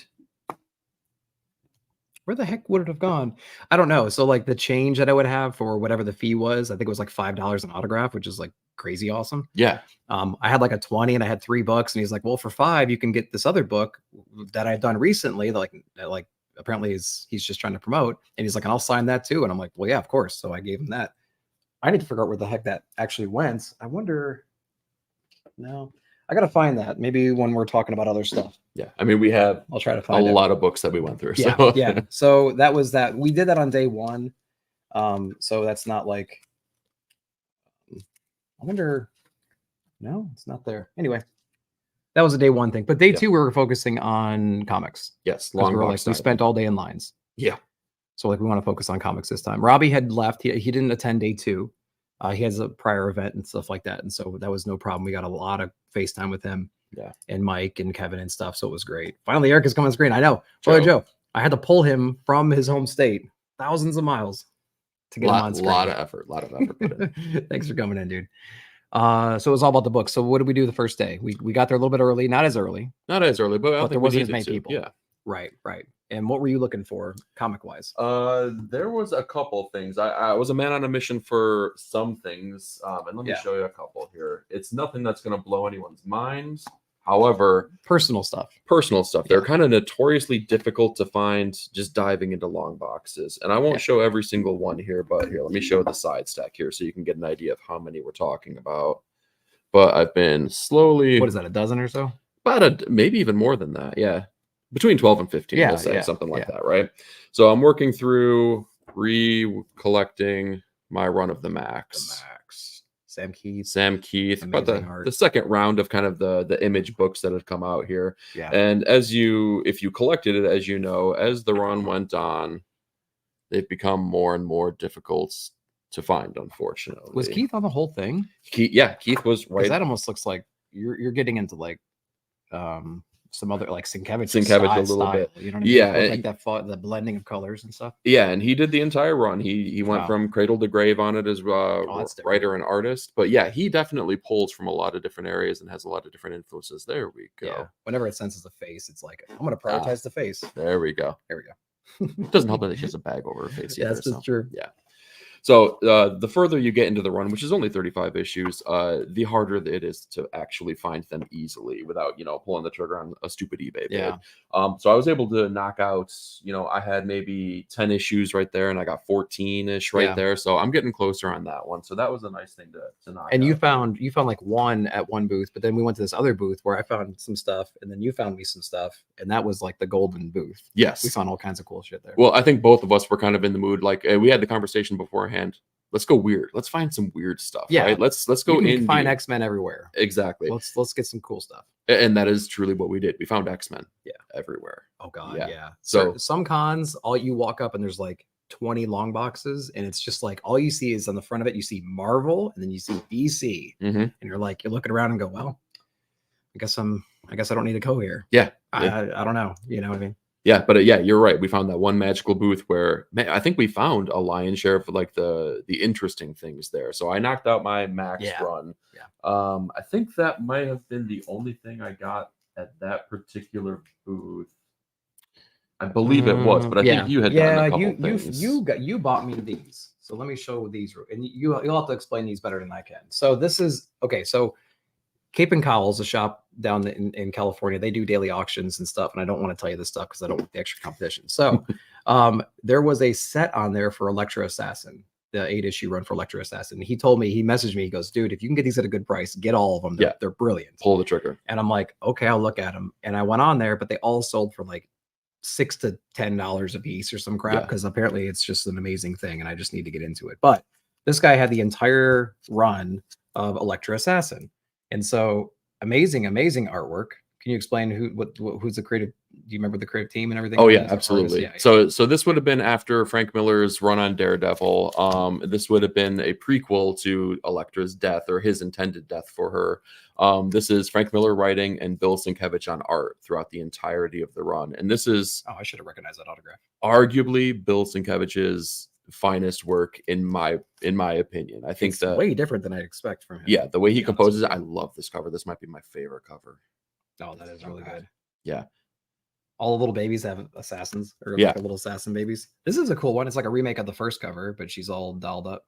where the heck would it have gone? I don't know. So like the change that I would have for whatever the fee was, I think it was like $5 an autograph, which is like crazy awesome. Yeah. I had like a 20 and I had $3, and he's like, well, for $5 you can get this other book that I've done recently that like apparently he's just trying to promote, and he's like, and I'll sign that too. And I'm like, well, yeah, of course. So I gave him that. I need to figure out where the heck that actually went. I wonder. No, I gotta find that. Maybe when we're talking about other stuff. Yeah, I mean, we have. I'll try to find a lot of books that we went through. Yeah, so. Yeah. So that was that. We did that on day one. So that's not like. I wonder. No, it's not there. Anyway, that was a day one thing. But day two, we were focusing on comics. Yes, long. We spent all day in lines. Yeah. So like we want to focus on comics this time. Robbie had left. He didn't attend day two. He has a prior event and stuff like that, and so that was no problem. We got a lot of FaceTime with him. Yeah. And Mike and Kevin and stuff. So it was great. Finally, Eric is coming on screen. I know. Joe. I had to pull him from his home state, thousands of miles, to get him on screen. A lot of effort put in. Thanks for coming in, dude. So it was all about the book. So what did we do the first day? We got there a little bit early, not as early, but there wasn't as many people. Yeah. Right. And what were you looking for comic wise? There was a couple things. I was a man on a mission for some things. And let me show you a couple here. It's nothing that's going to blow anyone's minds. However, personal stuff. They're kind of notoriously difficult to find just diving into long boxes. And I won't show every single one here, but here, let me show the side stack here so you can get an idea of how many we're talking about. But I've been slowly. What is that, a dozen or so? About maybe even more than that. Yeah. Between 12 and 15, we'll say something like that, right? So I'm working through recollecting my run of the Max. Sam Keith, but the second round of kind of the image books that have come out here. Yeah. And if you collected it, as you know, as the run went on, they've become more and more difficult to find, unfortunately. Was Keith on the whole thing? Keith was right. That almost looks like you're getting into like some other like Sienkiewicz a little bit. You know what I mean? Yeah, like that the blending of colors and stuff. Yeah, and he did the entire run. He went from cradle to grave on it as writer and artist. But yeah, he definitely pulls from a lot of different areas and has a lot of different influences. There we go. Yeah. Whenever it senses the face, it's like, I'm going to prioritize the face. There we go. It doesn't help that she has a bag over her face. Yeah, that's true. Yeah. So the further you get into the run, which is only 35 issues, the harder it is to actually find them easily without, pulling the trigger on a stupid eBay bid. Yeah. So I was able to knock out, I had maybe 10 issues right there, and I got 14-ish right there. So I'm getting closer on that one. So that was a nice thing to knock and out. you found like one at one booth, but then we went to this other booth where I found some stuff, and then you found me some stuff, and that was like the golden booth. Yes. We found all kinds of cool shit there. Well, I think both of us were kind of in the mood. Like we had the conversation beforehand. Let's go weird. Let's find some weird stuff. Yeah. Right? Let's go in. Find X-Men everywhere. Exactly. Let's get some cool stuff. And that is truly what we did. We found X-Men. Everywhere. Oh God. Yeah. So some cons, all you walk up and there's like 20 long boxes, and it's just like all you see is on the front of it, you see Marvel, and then you see DC, and you're looking around and go, well, I guess I don't need to go here. Yeah. I don't know. You know what I mean? Yeah, but you're right. We found that one magical booth where I think we found a lion's share of like the interesting things there. So I knocked out my max run. Yeah. I think that might have been the only thing I got at that particular booth. I believe it was, but I think you had gotten a couple things. You bought me these. So let me show these, and you'll have to explain these better than I can. So this is okay. So Cape and Cowell's a shop down in California. They do daily auctions and stuff, and I don't want to tell you this stuff because I don't want the extra competition. So there was a set on there for Electro Assassin, the 8-issue run for Electro Assassin. He told me, he messaged me, he goes, dude, if you can get these at a good price, get all of them. They're brilliant. Pull the trigger. And I'm like, okay, I'll look at them. And I went on there, but they all sold for like $6 to $10 a piece or some crap, because apparently it's just an amazing thing and I just need to get into it. But this guy had the entire run of Electro Assassin. And so amazing artwork. Can you explain who's the creative? Do you remember the creative team and everything? Oh yeah, absolutely. So this would have been after Frank Miller's run on Daredevil. This would have been a prequel to Elektra's death, or his intended death for her. This is Frank Miller writing and Bill Sienkiewicz on art throughout the entirety of the run. And this is I should have recognized that autograph. Arguably Bill Sienkiewicz's finest work in my opinion. I think it's way different than I expect from him. Yeah, the way he composes it, I love this cover. This might be my favorite cover. Oh, that is really good. Yeah. All the little babies have assassins, or like little assassin babies. This is a cool one. It's like a remake of the first cover, but she's all dolled up.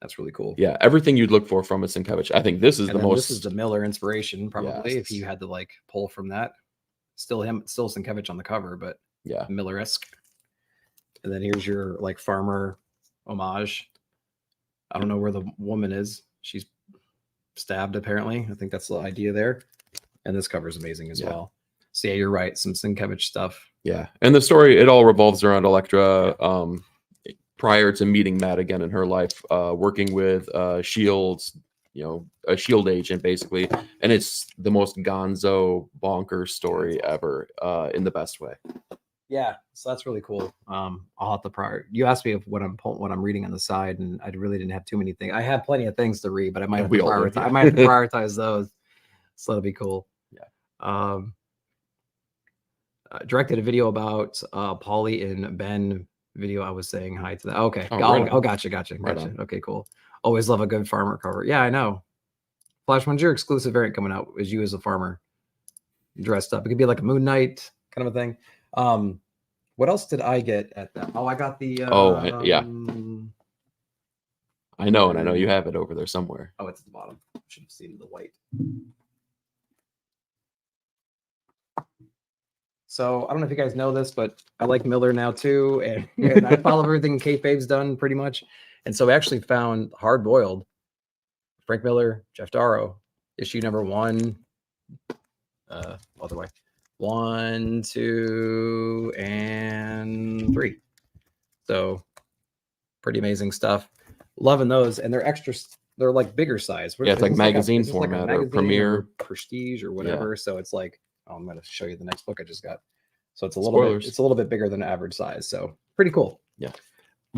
That's really cool. Yeah, everything you'd look for from a Sienkiewicz. I think this is this is the Miller inspiration, probably, if you had to like pull from that. Still Sienkiewicz on the cover, but Miller-esque. And then here's your like farmer homage. I don't know where the woman is. She's stabbed, apparently. I think that's the idea there. And this cover is amazing as well. So yeah, you're right. Some Sienkiewicz stuff. Yeah. And the story, it all revolves around Elektra prior to meeting Matt again in her life, working with Shield's, a Shield agent basically. And it's the most gonzo bonker story ever, in the best way. Yeah, so that's really cool. I'll have to you asked me of what I'm reading on the side, and I really didn't have too many things. I have plenty of things to read, but I might have to prioritize. I might have to prioritize those. So that'll be cool. Yeah. Directed a video about Paulie and Ben video. I was saying hi to that. Okay. Gotcha. Okay, cool. Always love a good farmer cover. Yeah, I know. Flash, when's your exclusive variant coming out? Is you as a farmer dressed up? It could be like a Moon Knight kind of a thing. What else did I get at that? Oh, I got the I know, and I know you have it over there somewhere. Oh, it's at the bottom. Should have seen the white. So I don't know if you guys know this, but I like Miller now too, and I follow everything kayfabe's done pretty much. And so we actually found Hard Boiled, Frank Miller, Jeff Darrow, issue number 1. Other way. 1, 2, and 3. So pretty amazing stuff. Loving those, and they're extra. They're like bigger size. Yeah, it's like magazine format, or Premiere, or Prestige, or whatever. Yeah. So it's like, I'm going to show you the next book I just got. So it's a little bit bigger than average size. So pretty cool. Yeah.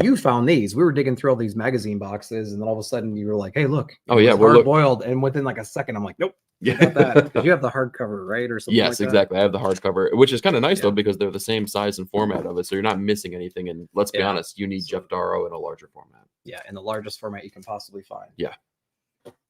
you found these. We were digging through all these magazine boxes, and then all of a sudden you were like, "Hey, look! Oh yeah, we're hard boiled." And within like a second, I'm like, "Nope, yeah, got that." Because you have the hardcover, right, or something. Yes, like that? exactly. I have the hardcover, which is kind of nice though, because they're the same size and format of it, so you're not missing anything. And let's be honest, you need Jeff Darrow in a larger format. Yeah, in the largest format you can possibly find. Yeah.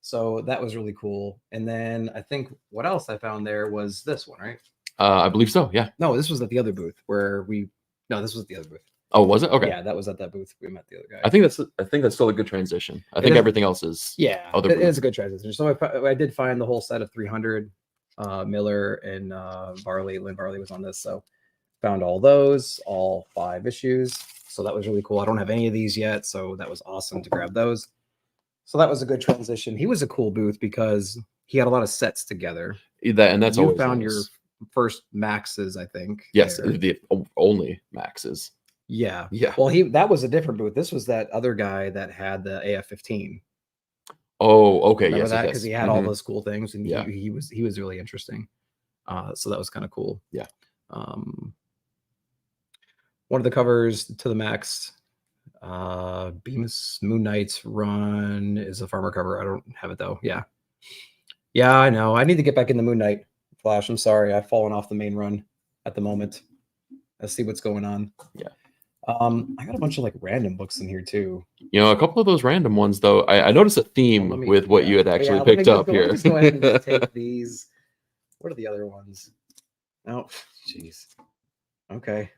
So that was really cool. And then I think what else I found there was this one, right? I believe so. Yeah. No, this was at the other booth where we. No, this was the other booth. Oh, was it? Okay. Yeah, that was at that booth. We met the other guy. I think that's still a good transition. I think everything else is it is a good transition. So I did find the whole set of 300. Miller and Lynn Varley was on this, so found all those, all 5 issues. So that was really cool. I don't have any of these yet, so that was awesome to grab those. So that was a good transition. He was a cool booth because he had a lot of sets together. That's you found your first Maxes, I think. Yes, the only Maxes. Yeah. Yeah. Well, that was a different booth. This was that other guy that had the AF-15. Oh, okay. Remember Yes, that because he had all those cool things, and yeah, he was really interesting. So that was kind of cool. Yeah. One of the covers to the Max, Bemis Moon Knight's run is a farmer cover. I don't have it though. Yeah. I know. I need to get back in the Moon Knight Flash. I'm sorry, I've fallen off the main run at the moment. Let's see what's going on. Yeah. I got a bunch of like random books in here too. A couple of those random ones though. I noticed a theme with what you had actually picked up here. Let's go ahead and take these. What are the other ones? Oh, jeez. Okay.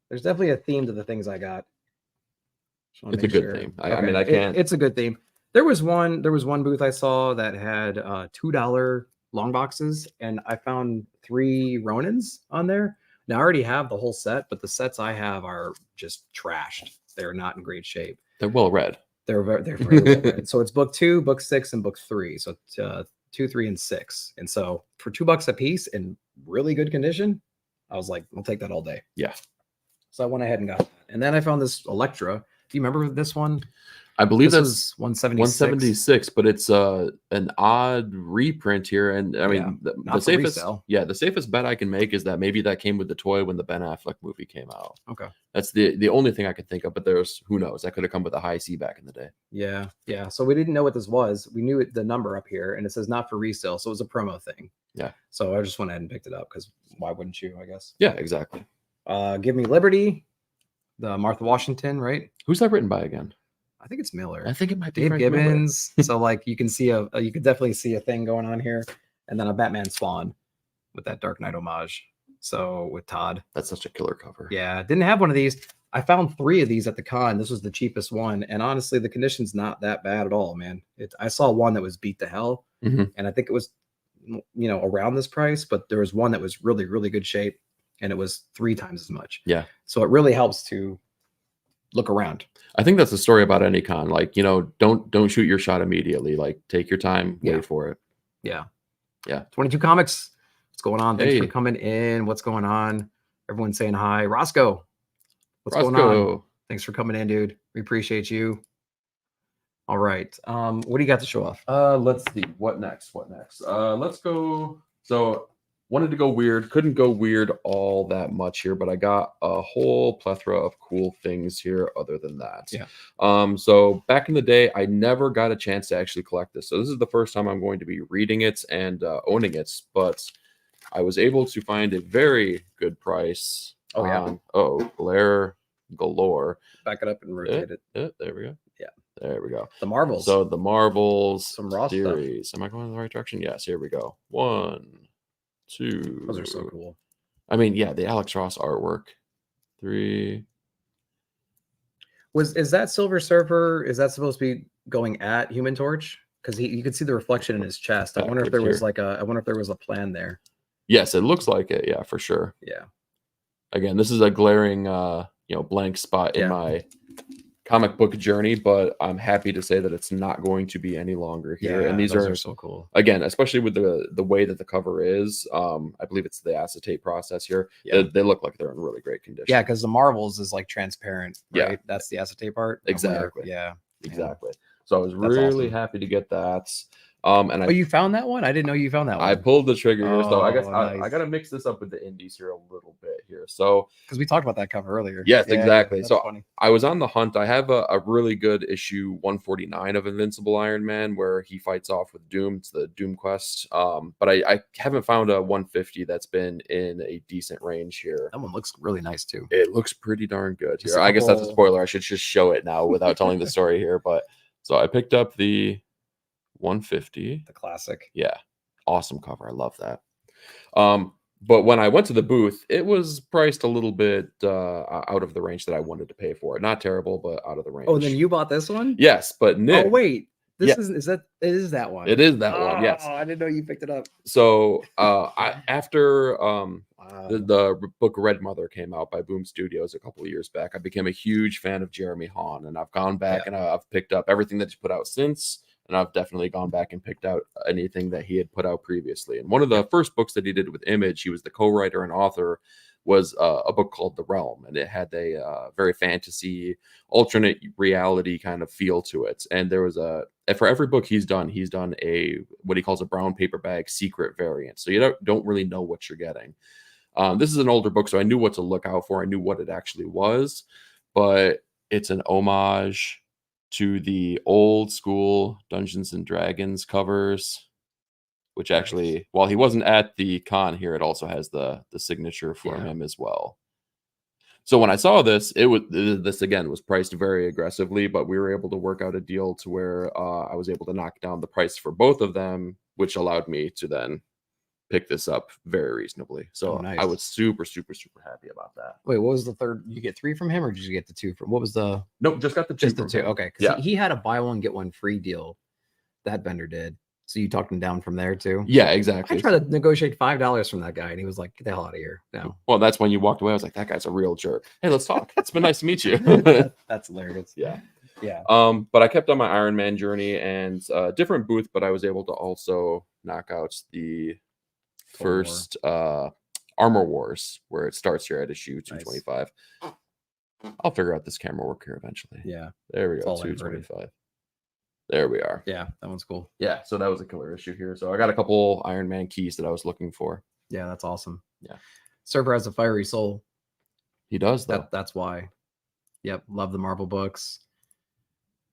There's definitely a theme to the things I got. It's a good theme. I mean, I can't. It's a good theme. There was one booth I saw that had $2 long boxes, and I found 3 Ronins on there. Now I already have the whole set, but the sets I have are just trashed. They're not in great shape. They're well read. They're very well read. So it's book 2, book 6, and book 3. So 2, 3, and 6. And so for $2 a piece in really good condition, I was like, I'll take that all day. Yeah. So I went ahead and got that. And then I found this Electra. Do you remember this one? I believe this was 176, but it's an odd reprint here. And I mean, the safest, the safest bet I can make is that maybe that came with the toy when the Ben Affleck movie came out. Okay. That's the only thing I could think of, but there's, who knows, that could have come with a high C back in the day. Yeah. So we didn't know what this was. We knew the number up here, and it says not for resale. So it was a promo thing. Yeah. So I just went ahead and picked it up because why wouldn't you, I guess? Yeah, exactly. Give Me Liberty, the Martha Washington, right? Who's that written by again? I think it's Miller. I think it might be Dave Frank Gibbons. So like you can see you could definitely see a thing going on here, and then a Batman Spawn with that Dark Knight homage. So with Todd, that's such a killer cover. Yeah, didn't have one of these. I found 3 of these at the con. This was the cheapest one, and honestly, the condition's not that bad at all, man. I saw one that was beat to hell, and I think it was, around this price, but there was one that was really, really good shape, and it was 3 times as much. Yeah. So it really helps to look around. I think that's the story about any con. Like, don't shoot your shot immediately. Like, take your time, wait for it. Yeah. 22 Comics. What's going on? Thanks for coming in. What's going on? Everyone's saying hi. Roscoe. What's going on? Thanks for coming in, dude. We appreciate you. All right. What do you got to show off? Let's see. What next? Let's go. So wanted to go weird. Couldn't go weird all that much here, but I got a whole plethora of cool things here other than that. Yeah. So back in the day, I never got a chance to actually collect this. So this is the first time I'm going to be reading it and owning it, but I was able to find a very good price. Glare galore. Back it up and rotate it. There we go. Yeah. There we go. The Marvels. So the Marvels some raw series. Stuff. Am I going in the right direction? Yes. Here we go. 1, 2. Those are so cool. I mean, yeah, the Alex Ross artwork. 3. Is that Silver Surfer? Is that supposed to be going at Human Torch? Because you could see the reflection in his chest. I wonder if there was a plan there. Yes, it looks like it. Yeah, for sure. Yeah. Again, this is a glaring, blank spot in my comic book journey, but I'm happy to say that it's not going to be any longer here. Yeah, and these are so cool. Again, especially with the way that the cover is. I believe it's the acetate process here. Yeah. They look like they're in really great condition. Yeah, because the Marvels is like transparent. Right? Yeah, that's the acetate part. Exactly. Yeah, exactly. So I was really happy to get that. And you found that one? I didn't know you found that one. I pulled the trigger here, so I guess nice. I gotta mix this up with the indies here a little bit here. here. So because we talked about that cover earlier. Yes, exactly. That's So funny. I was on the hunt. I have a really good issue 149 of Invincible Iron Man where he fights off with Doom. It's the Doom Quest. But I haven't found a 150 that's been in a decent range here. That one looks really nice too. It looks pretty darn good here. I guess that's a spoiler. I should just show it now without telling the story here. But so I picked up the 150. The classic. Yeah. Awesome cover. I love that. But when I went to the booth, it was priced a little bit out of the range that I wanted to pay for it. Not terrible, but out of the range. Oh, then you bought this one? Yes, but Nick. Oh, wait. This is that it is that one. It is that one, yes. Oh, I didn't know you picked it up. So after the book Red Mother came out by Boom Studios a couple of years back, I became a huge fan of Jeremy Hahn, and I've gone back and I've picked up everything that he's put out since. And I've definitely gone back and picked out anything that he had put out previously. And one of the first books that he did with Image, he was the co-writer and author, was a book called The Realm. And it had a very fantasy, alternate reality kind of feel to it. And there was for every book he's done what he calls a brown paper bag secret variant. So you don't really know what you're getting. This is an older book, so I knew what to look out for. I knew what it actually was. But it's an homage to the old school Dungeons and Dragons covers, which actually, while he wasn't at the con here, it also has the signature for him as well. So when I saw this, this again was priced very aggressively, but we were able to work out a deal to where I was able to knock down the price for both of them, which allowed me to then pick this up very reasonably. So nice. I was super, super, super happy about that. Wait, what was the third? You get 3 from him, or did you get the 2 from? What was the? Nope, just got the 2. Just the 2. Okay, because he had a buy one get one free deal. That vendor did. So you talked him down from there too. Yeah, exactly. I tried to negotiate $5 from that guy, and he was like, "Get the hell out of here!" No. Well, that's when you walked away. I was like, "That guy's a real jerk." Hey, let's talk. It's been nice to meet you. That's hilarious. Yeah. Yeah. But I kept on my Iron Man journey and different booth, but I was able to also knock out the first Armor Wars, where it starts here at issue 225. Nice. I'll figure out this camera work here eventually. Yeah. There we go. 225. There we are. Yeah, that one's cool. Yeah, so that was a killer issue here. So I got a couple Iron Man keys that I was looking for. Yeah, that's awesome. Yeah. Server has a fiery soul. He does, though. That's why. Yep, love the Marvel books.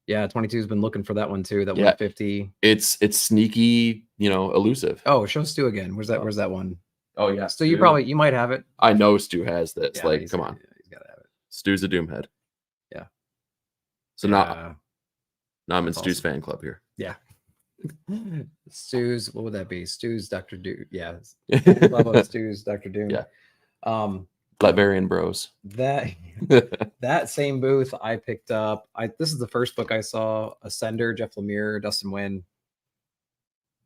Yeah, 22's been looking for that one too. That 150. It's sneaky, elusive. Oh, show Stu again. Where's that one? Oh yeah, Stu, you might have it. I know Stu has this. Yeah, come on. He's gotta have it. Stu's a Doomhead. Yeah. So now I'm in Stu's fan club here. Yeah. Stu's, what would that be? Stu's Dr. Doom. Yeah. Love Stu's Dr. Doom. Yeah. Latvian Bros. That same booth I picked up. This is the first book I saw. Ascender, Jeff Lemire, Dustin Nguyen.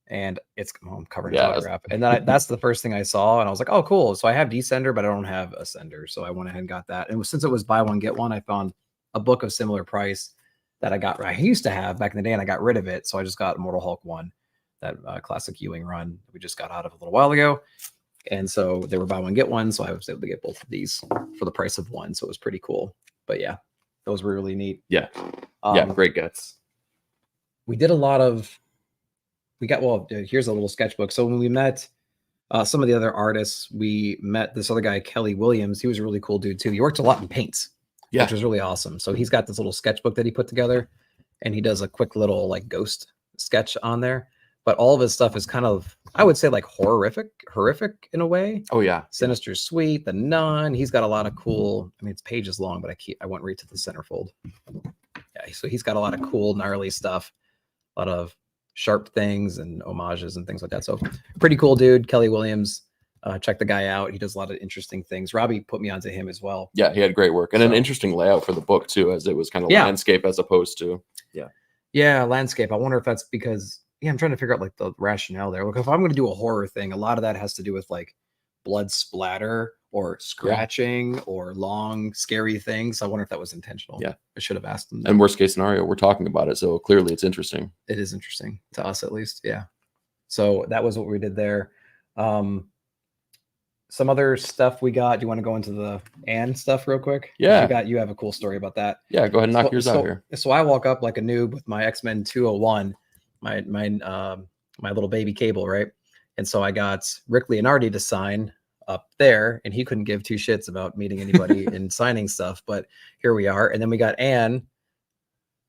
And I'm covered in autograph. And then that's the first thing I saw, and I was like, "Oh, cool!" So I have Descender, but I don't have Ascender, so I went ahead and got that. And since it was buy one get one, I found a book of similar price that I used to have back in the day, and I got rid of it. So I just got Immortal Hulk 1, that classic Ewing run we just got out of a little while ago. And so they were buy one get one, so I was able to get both of these for the price of one. So it was pretty cool. But yeah, those were really neat. Yeah, great guts. We did a lot of. Here's a little sketchbook. So when we met some of the other artists, we met this other guy, Kelly Williams. He was a really cool dude too. He worked a lot in paints, which was really awesome. So he's got this little sketchbook that he put together, and he does a quick little like ghost sketch on there. But all of his stuff is kind of, I would say, like horrific in a way. Oh yeah, Sinister Suite, The Nun. He's got a lot of cool. I mean, it's pages long, but I went right to the centerfold. Yeah, so he's got a lot of cool, gnarly stuff. A lot of sharp things and homages and things like that. So pretty cool dude, Kelly Williams. Check the guy out. He does a lot of interesting things. Robbie put me onto him as well. Yeah, he had great work and an interesting layout for the book too, as it was kind of landscape as opposed to landscape. I wonder if that's because I'm trying to figure out like the rationale there. Look, if I'm going to do a horror thing, a lot of that has to do with like blood splatter or scratching or long scary things. I wonder if that was intentional. Yeah, I should have asked them. And worst case scenario, we're talking about it, so clearly it's interesting. It is interesting to us, at least. Yeah. So that was what we did there. Some other stuff we got. Do you want to go into the Anne stuff real quick? Yeah. You have a cool story about that. Yeah, go ahead and knock yours out here. So I walk up like a noob with my X-Men 201, my little baby Cable, right? And so I got Rick Leonardi to sign up there, and he couldn't give two shits about meeting anybody and signing stuff. But here we are. And then we got Anne.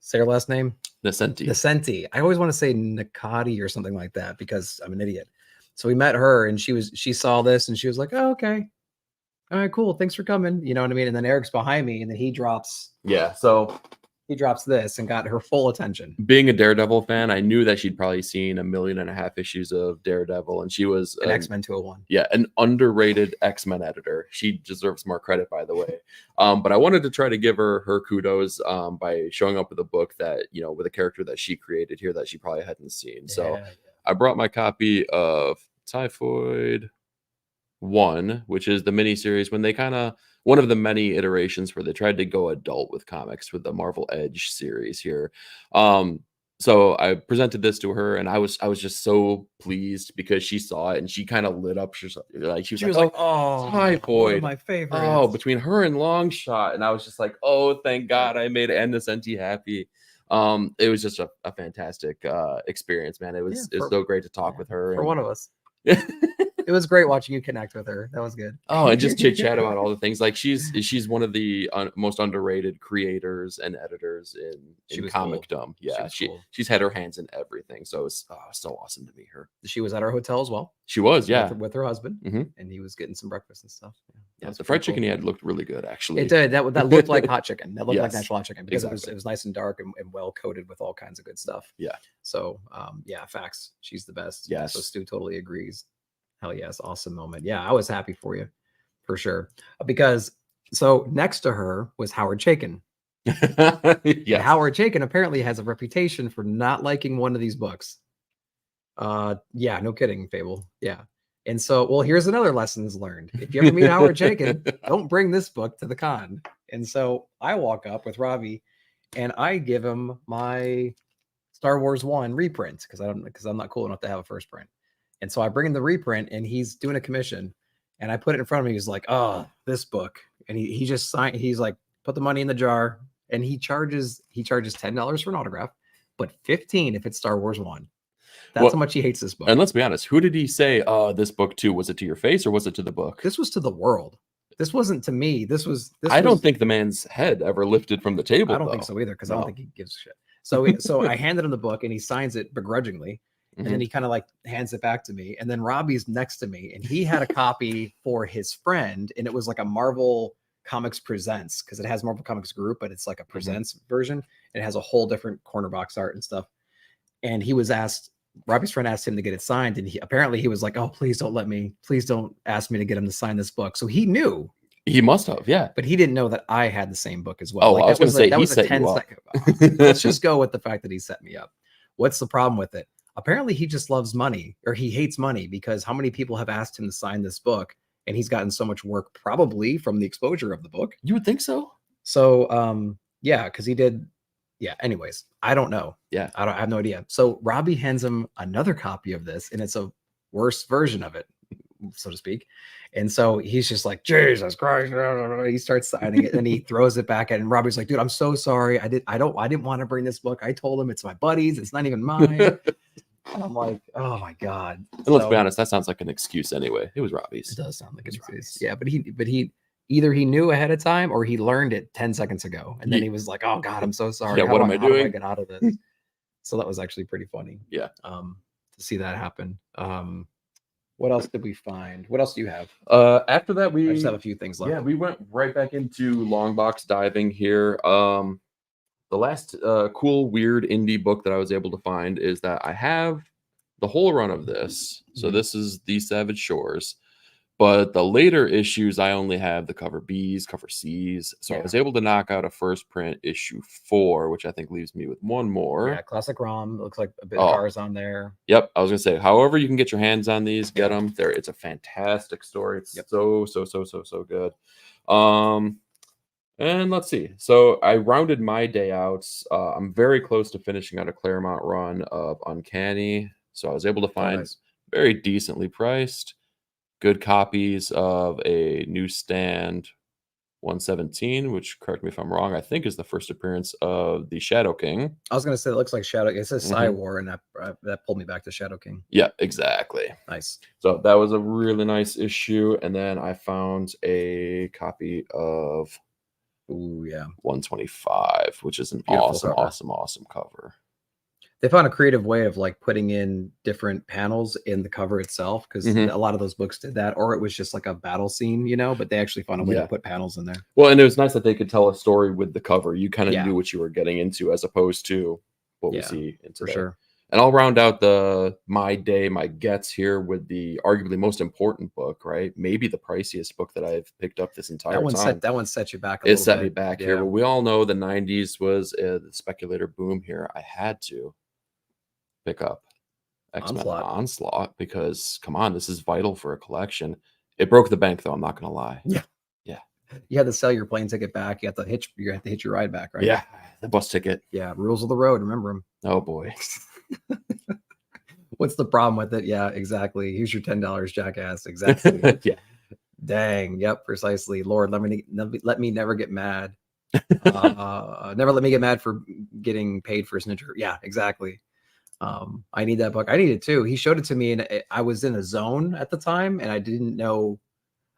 Say her last name. Nascenti. I always want to say Nakati or something like that because I'm an idiot. So we met her, and she saw this, and she was like, "Oh, okay, all right, cool. Thanks for coming." You know what I mean? And then Eric's behind me, and then he drops. Yeah. So he drops this and got her full attention. Being a Daredevil fan, I knew that she'd probably seen 1.5 million issues of Daredevil, and she was an X-Men 201. Yeah, an underrated X-Men editor. She deserves more credit, by the way. But I wanted to try to give her kudos by showing up with a book that, with a character that she created here that she probably hadn't seen. So I brought my copy of Typhoid 1, which is the miniseries when they one of the many iterations where they tried to go adult with comics with the Marvel Edge series here. So I presented this to her, and I was just so pleased because she saw it and she kind of lit up. She was like, "Oh, Typhoid, one of my favorites." Oh, between her and Longshot, and I was just like, "Oh, thank God, I made Anne Nascenti happy." It was just a fantastic experience, man. It was so great to talk with her. For one of us. It was great watching you connect with her. That was good. Oh, and just chit chat about all the things. Like she's one of the most underrated creators and editors in comicdom. Cool. Yeah, she's had her hands in everything. So it's so awesome to meet her. She was at our hotel as well. She was, yeah, with her husband, and he was getting some breakfast and stuff. Yeah, the fried chicken he had looked really good, actually. It did. That looked like hot chicken. That looked like natural hot chicken because it was nice and dark and well coated with all kinds of good stuff. Yeah. So facts. She's the best. Yes. So Stu totally agrees. Hell yes, awesome moment. Yeah, I was happy for you, for sure. Because so next to her was Howard Chaykin. Yeah, Howard Chaykin apparently has a reputation for not liking one of these books. Yeah, no kidding, Fable. Yeah. And so, well, here's another lessons learned. If you ever meet Howard Chaykin, don't bring this book to the con. And so I walk up with Robbie and I give him my Star Wars 1 reprint because I'm not cool enough to have a first print. And so I bring him the reprint and he's doing a commission and I put it in front of me. He's like, "Oh, this book." And he just signed, he's like, "Put the money in the jar." And he charges $10 for an autograph, but $15 if it's Star Wars 1. That's how much he hates this book. And let's be honest, who did he say this book to? Was it to your face or was it to the book? This was to the world. This wasn't to me. I don't think the man's head ever lifted from the table. I don't think so either because I don't think he gives a shit. So I handed him the book and he signs it begrudgingly. And then he kind of like hands it back to me. And then Robbie's next to me and he had a copy for his friend. And it was like a Marvel Comics Presents because it has Marvel Comics Group, but it's like a Presents version. It has a whole different corner box art and stuff. And Robbie's friend asked him to get it signed. And he was like, "Oh, please don't ask me to get him to sign this book." So he knew. He must have, yeah. But he didn't know that I had the same book as well. Oh, like, I was going to say, that was a 10-second. Let's just go with the fact that he set me up. What's the problem with it? Apparently he just loves money or he hates money because how many people have asked him to sign this book and he's gotten so much work probably from the exposure of the book. You would think so. So, yeah, because he did. Yeah. Anyways, I don't know. Yeah. I have no idea. So Robbie hands him another copy of this and it's a worse version of it, so to speak. And so he's just like, "Jesus Christ." He starts signing it and he throws it back at him. And Robbie's like, "Dude, I'm so sorry. I didn't want to bring this book. I told him it's my buddy's. It's not even mine." And I'm like, "Oh my God." And let's be honest, that sounds like an excuse anyway. It was Robbie's. It does sound like an excuse. Yeah, but he either he knew ahead of time or he learned it 10 seconds ago. And then he was like, "Oh God, I'm so sorry. Yeah, what am I doing? How do I get out of this?" So that was actually pretty funny. Yeah. To see that happen. What else did we find? What else do you have? After that, I just have a few things left. Yeah, we went right back into long box diving here. The last cool, weird indie book that I was able to find is that I have the whole run of this. So this is The Savage Shores. But the later issues, I only have the cover B's, cover C's. So I was able to knock out a first print issue 4, which I think leaves me with one more. Yeah, classic ROM. It looks like a bit of cars on there. Yep. I was going to say, however you can get your hands on these, get them. It's a fantastic story. It's so good. And let's see. So I rounded my day out. I'm very close to finishing out a Claremont run of Uncanny. So I was able to find very decently priced good copies of a newsstand 117, which, correct me if I'm wrong, I think is the first appearance of the Shadow King. I was going to say, it looks like Shadow. It says War, and that pulled me back to Shadow King. Yeah, exactly. Nice. So that was a really nice issue. And then I found a copy of 125, which is an awesome cover. They found a creative way of like putting in different panels in the cover itself, because a lot of those books did that, or it was just like a battle scene, but they actually found a way to put panels in there. Well, and it was nice that they could tell a story with the cover. You kind of knew what you were getting into, as opposed to what we see in today. For sure. And I'll round out my gets here with the arguably most important book, right? Maybe the priciest book that I've picked up this entire time. That one set you back. It set me back here. But we all know the 90s was the speculator boom here. I had to pick up X-Men Onslaught because, come on, this is vital for a collection. It broke the bank, though. I'm not going to lie. Yeah. You had to sell your plane ticket back. You had to hitch your ride back, right? Yeah, the bus ticket. Yeah, rules of the road. Remember them. Oh boy. What's the problem with it? Yeah, exactly. Here's your $10, jackass. Exactly. Yeah. Dang. Yep. Precisely. Lord, let me never get mad. Never let me get mad for getting paid for a snitcher. Yeah, exactly. I need that book. I need it too. He showed it to me, and I was in a zone at the time, and I didn't know.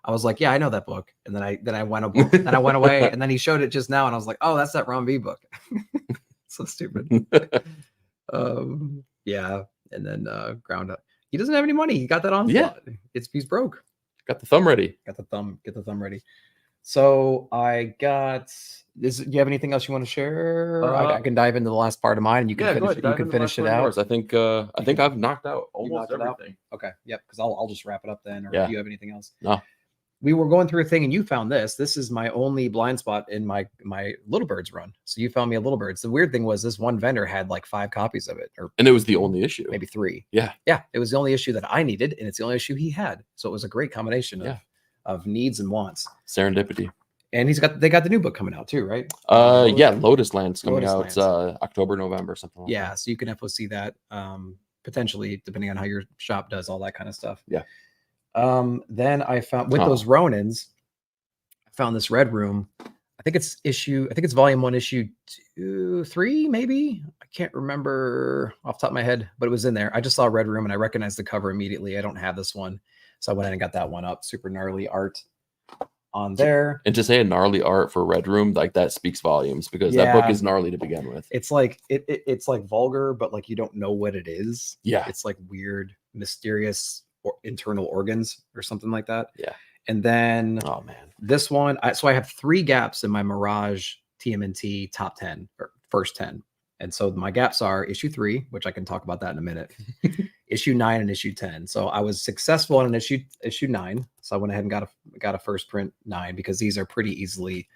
I was like, yeah, I know that book. And then I went away, and then he showed it just now, and I was like, oh, that's that Ron V book. So stupid. Yeah. And then ground up. He doesn't have any money. He got that on. Yeah. He's broke. Got the thumb ready. Get the thumb ready. So I got this. Do you have anything else you want to share? I can dive into the last part of mine, and you can finish it out. I think I've knocked out almost everything. Okay. Yep. Because I'll just wrap it up then. Or do you have anything else? No. We were going through a thing, and you found this. This is my only blind spot in my Little Birds run. So you found me a Little Birds. The weird thing was this one vendor had like 5 copies of it, and it was the only issue, maybe 3. Yeah. It was the only issue that I needed, and it's the only issue he had. So it was a great combination of needs and wants. Serendipity. And they got the new book coming out too, right? Lotus Land's coming out October, November, something like that. So you can FOC that potentially, depending on how your shop does all that kind of stuff. Yeah. Then I found with those Ronins, I found this Red Room. I think it's volume 1, issue 2, 3, maybe. I can't remember off the top of my head, but it was in there. I just saw Red Room and I recognized the cover immediately. I don't have this one, so I went in and got that one up. Super gnarly art on there. And to say a gnarly art for Red Room, like that speaks volumes, because that book is gnarly to begin with. It's like it's like vulgar, but like you don't know what it is. Yeah. It's like weird, mysterious internal organs or something like that. Yeah. And then this one, so I have 3 gaps in my Mirage TMNT top 10 or first 10. And so my gaps are issue 3, which I can talk about that in a minute, issue 9 and issue 10. So I was successful on an issue 9. So I went ahead and got a first print 9, because these are pretty easy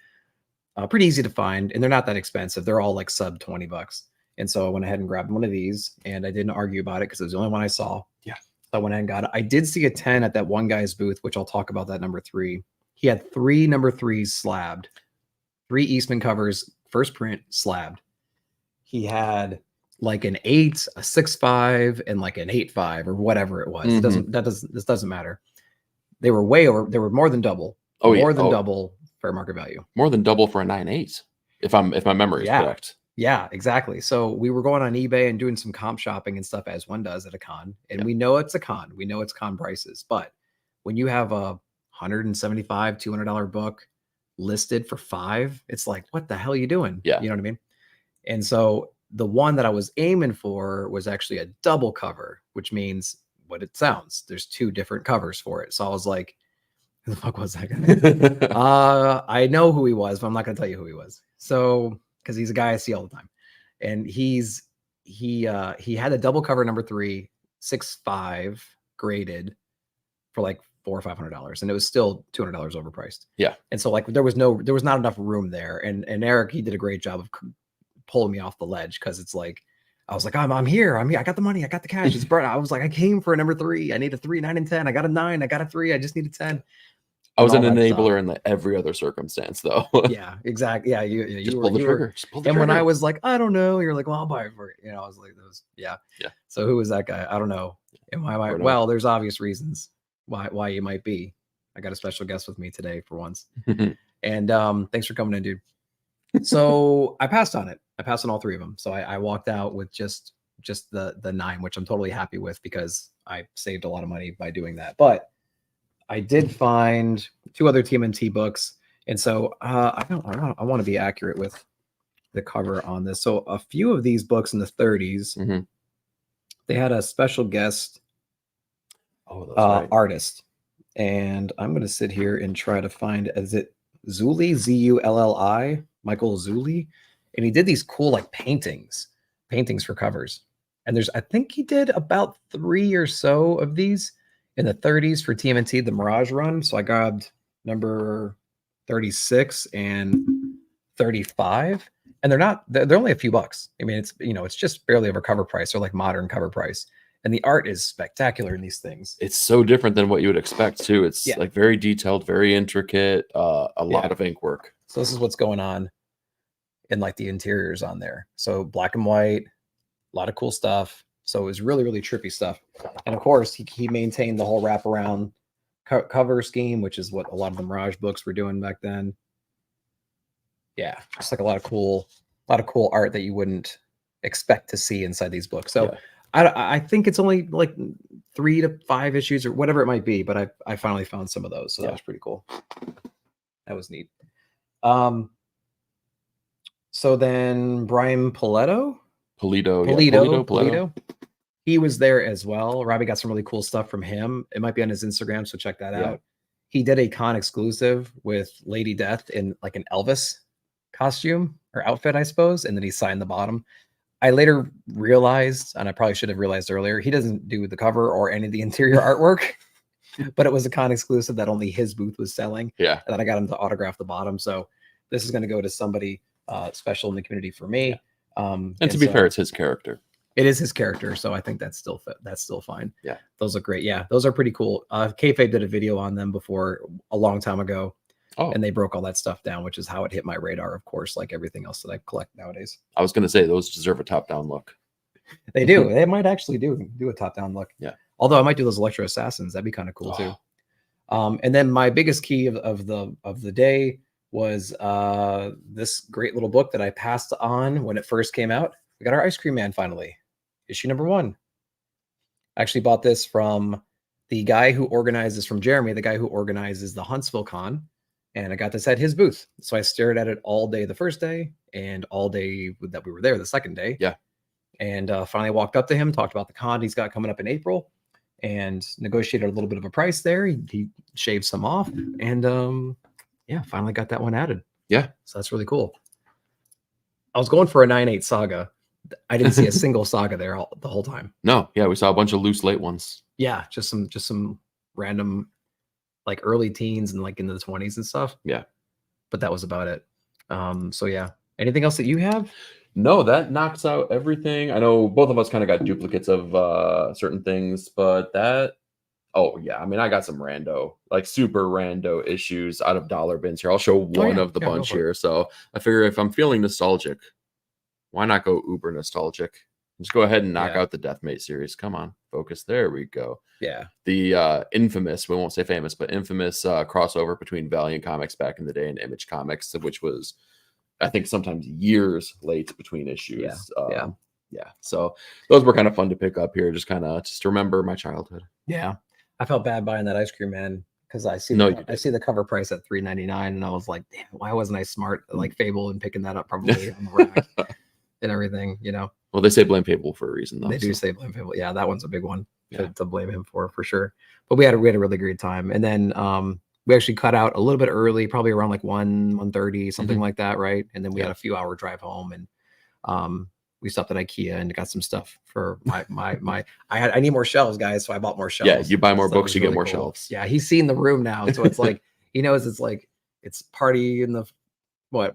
to find, and they're not that expensive. They're all like sub $20. And so I went ahead and grabbed one of these, and I didn't argue about it because it was the only one I saw. Yeah. I went ahead and got it. I did see a 10 at that one guy's booth, which I'll talk about that number 3. He had 3 number 3s slabbed, 3 Eastman covers, first print slabbed. He had like an 8, a 6.5, and like an 8.5 or whatever it was. This doesn't matter. They were way over. They were more than double. More than double fair market value. More than double for a 9.8, if my memory is correct. Yeah, exactly. So we were going on eBay and doing some comp shopping and stuff, as one does at a con. And we know it's a con. We know it's con prices. But when you have a $175, $200 book listed for 5, it's like, what the hell are you doing? Yeah. You know what I mean? And so the one that I was aiming for was actually a double cover, which means what it sounds. There's 2 different covers for it. So I was like, who the fuck was that guy? I know who he was, but I'm not going to tell you who he was. So, because he's a guy I see all the time, and he had a double cover number 3, 6.5 graded for like $400 or $500, and it was still $200 overpriced. Yeah. And so like there was not enough room there, and Eric, he did a great job of pulling me off the ledge, because it's like I was like, I'm here, I got the money, I got the cash, it's burnt. I was like, I came for a number 3, I need a 3, 9, and 10. I got a 9, I got a 3, I just need a 10. I was an enabler in every other circumstance, though. Yeah, exactly. Yeah, you just pull the trigger. And when I was like, I don't know, you're like, well, I'll buy it for you. I was like, those. Yeah. So who was that guy? I don't know. And why? Well, there's obvious reasons why you might be. I got a special guest with me today for once. And thanks for coming in, dude. So I passed on it. I passed on all 3 of them. So I walked out with just the 9, which I'm totally happy with because I saved a lot of money by doing that. But I did find 2 other TMNT books, and so I want to be accurate with the cover on this. So a few of these books in the 30s, they had a special guest artist, and I'm going to sit here and try to find, is it Zulli, Zulli, Michael Zulli, and he did these cool like paintings for covers. And I think he did about 3 or so of these in the 30s for TMNT, the Mirage run. So I grabbed number 36 and 35, and they're only a few bucks. I mean, it's just barely over cover price, or like modern cover price. And the art is spectacular in these things. It's so different than what you would expect too. It's like very detailed, very intricate, a lot of ink work. So this is what's going on in like the interiors on there. So black and white, a lot of cool stuff. So it was really, really trippy stuff. And of course, he maintained the whole wraparound cover scheme, which is what a lot of the Mirage books were doing back then. Yeah, just like a lot of cool art that you wouldn't expect to see inside these books. So I think it's only like 3 to 5 issues or whatever it might be, but I finally found some of those. So that was pretty cool. That was neat. So then Brian Pulido. He was there as well. Robbie got some really cool stuff from him. It might be on his Instagram, so check that out. He did a con exclusive with Lady Death in like an Elvis costume or outfit, I suppose, and then he signed the bottom. I later realized, and I probably should have realized earlier, he doesn't do the cover or any of the interior artwork, but it was a con exclusive that only his booth was selling. Yeah. And then I got him to autograph the bottom. So this is going to go to somebody special in the community for me. And to be fair, it's his character. It is his character, so I think that's still fine. Yeah, those look great. Yeah, those are pretty cool. Kayfabe did a video on them before a long time ago, and they broke all that stuff down, which is how it hit my radar, of course, like everything else that I collect nowadays. I was going to say those deserve a top-down look. They do. They might actually do a top-down look. Yeah. Although I might do those Electro Assassins. That'd be kind of cool too. And then my biggest key of the day was this great little book that I passed on when it first came out. We got our Ice Cream Man finally. Issue number 1. I actually bought this from the guy who organizes, from Jeremy, the guy who organizes the Huntsville Con. And I got this at his booth. So I stared at it all day the first day and all day that we were there the second day. Yeah. And finally walked up to him, talked about the con he's got coming up in April, and negotiated a little bit of a price there. He shaved some off, and finally got that one added. Yeah. So that's really cool. I was going for a 9/8 saga. I didn't see a single saga there the whole time. No, yeah, we saw a bunch of loose late ones. Yeah, just some random, like early teens and like into the 20s and stuff. Yeah, but that was about it. So yeah, anything else that you have? No, that knocks out everything. I know both of us kind of got duplicates of certain things, but that. Oh yeah, I mean, I got some rando, like super rando issues out of dollar bins here. I'll show one of the bunch here. So I figure if I'm feeling nostalgic, why not go uber nostalgic? Just go ahead and knock out the Deathmate series. Come on, focus. There we go. Yeah. The infamous, we won't say famous, but infamous crossover between Valiant Comics back in the day and Image Comics, which was, I think, sometimes years late between issues. Yeah. So those were kind of fun to pick up here, just to remember my childhood. Yeah. I felt bad buying that Ice Cream Man because I see the cover price at $3.99, and I was like, damn, why wasn't I smart like Fable and picking that up probably on the rack and everything, you know? Well, they say blame Fable for a reason, though. They do say blame Fable. Yeah, that one's a big one to blame him for sure. But we had a really great time, and then we actually cut out a little bit early, probably around like 1:30, something like that, right? And then we had a few hour drive home, and we stopped at IKEA and got some stuff for I need more shelves, guys. So I bought more shelves. Yeah, you buy more books, you get more shelves. Yeah, he's seen the room now. So it's like, he knows it's party in the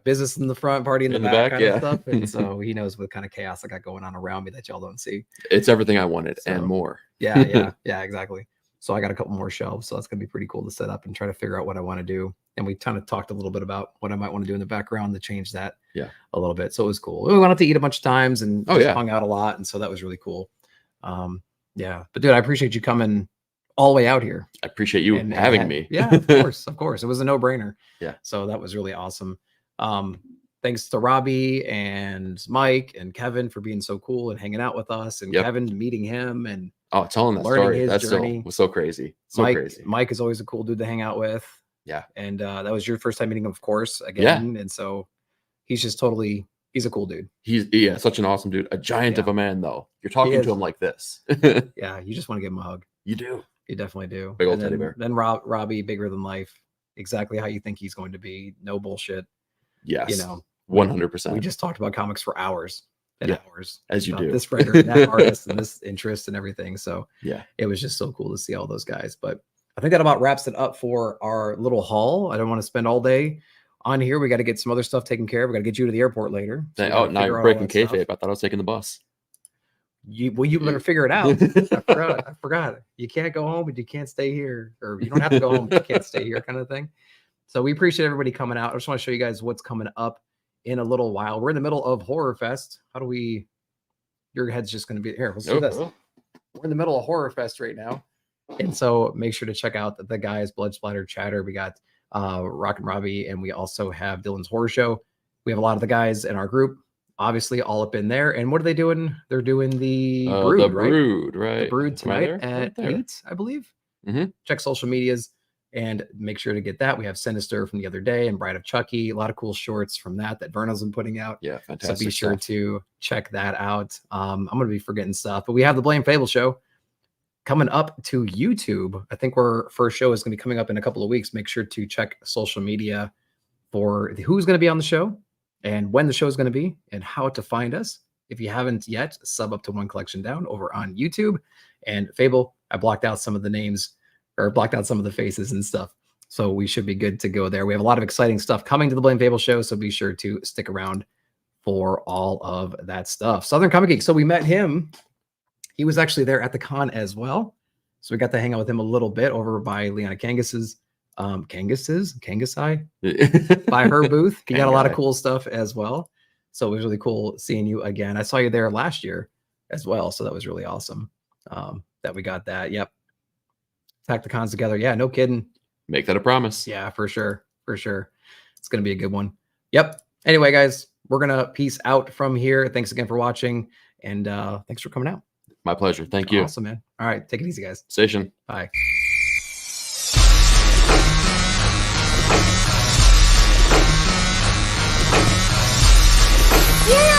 business in the front, party in the back kind of stuff. And so he knows what kind of chaos I got going on around me that y'all don't see. It's everything I wanted and more. Yeah, exactly. So I got a couple more shelves. So that's going to be pretty cool to set up and try to figure out what I want to do. And we kind of talked a little bit about what I might want to do in the background to change that a little bit. So it was cool. We went out to eat a bunch of times and hung out a lot. And so that was really cool. But dude, I appreciate you coming all the way out here. I appreciate you having me. Yeah, of course. It was a no-brainer. Yeah. So that was really awesome. Thanks to Robbie and Mike and Kevin for being so cool and hanging out with us, and Kevin meeting him and telling that story. That's journey. Was so crazy. Crazy. Mike is always a cool dude to hang out with. Yeah. And that was your first time meeting him, of course, again. Yeah. And so he's just he's a cool dude. He's such an awesome dude. A giant of a man, though. You're talking to him like this. Yeah, you just want to give him a hug. You do. You definitely do. Big old teddy bear. Then Robbie, bigger than life. Exactly how you think he's going to be. No bullshit. Yes. 100%. We just talked about comics for hours and hours. As you do. This writer and that artist and this interest and everything. So yeah, it was just so cool to see all those guys. But I think that about wraps it up for our little haul. I don't want to spend all day on here. We got to get some other stuff taken care of. We got to get you to the airport later. So now you're breaking kayfabe. I thought I was taking the bus. You better figure it out. I forgot. You can't go home, but you can't stay here. Or you don't have to go home, but you can't stay here, kind of thing. So we appreciate everybody coming out. I just want to show you guys what's coming up in a little while. We're in the middle of Horror Fest. Your head's just going to be here. Let's do this. We're in the middle of Horror Fest right now. And so make sure to check out the guys, Blood Splatter Chatter. We got Rock and Robbie, and we also have Dylan's Horror Show. We have a lot of the guys in our group, obviously all up in there. And what are they doing? They're doing the Brood, right? The Brood tonight at 8, I believe. Mm-hmm. Check social medias and make sure to get that. We have Sinister from the other day and Bride of Chucky. A lot of cool shorts from that Vernal's been putting out. Yeah, fantastic. So be sure to check that out. I'm going to be forgetting stuff, but we have the Blame Fable show coming up to YouTube. I think our first show is going to be coming up in a couple of weeks. Make sure to check social media for who's going to be on the show and when the show is going to be and how to find us. If you haven't yet, sub up to One Collection Down over on YouTube. And Fable, I blocked out some of the names or blocked out some of the faces and stuff. So we should be good to go there. We have a lot of exciting stuff coming to the Blame Fable show. So be sure to stick around for all of that stuff. Southern Comic Geek. So we met him. He was actually there at the con as well. So we got to hang out with him a little bit over by Liana Kangus's, Kangusai by her booth. He got a lot of cool stuff as well. So it was really cool seeing you again. I saw you there last year as well. So that was really awesome that we got that. Yep. Attack the cons together. Yeah, no kidding. Make that a promise. Yeah, for sure. For sure. It's going to be a good one. Yep. Anyway, guys, we're going to peace out from here. Thanks again for watching. And thanks for coming out. My pleasure. Thank you. Awesome, man. All right. Take it easy, guys. Station. Bye. Yeah!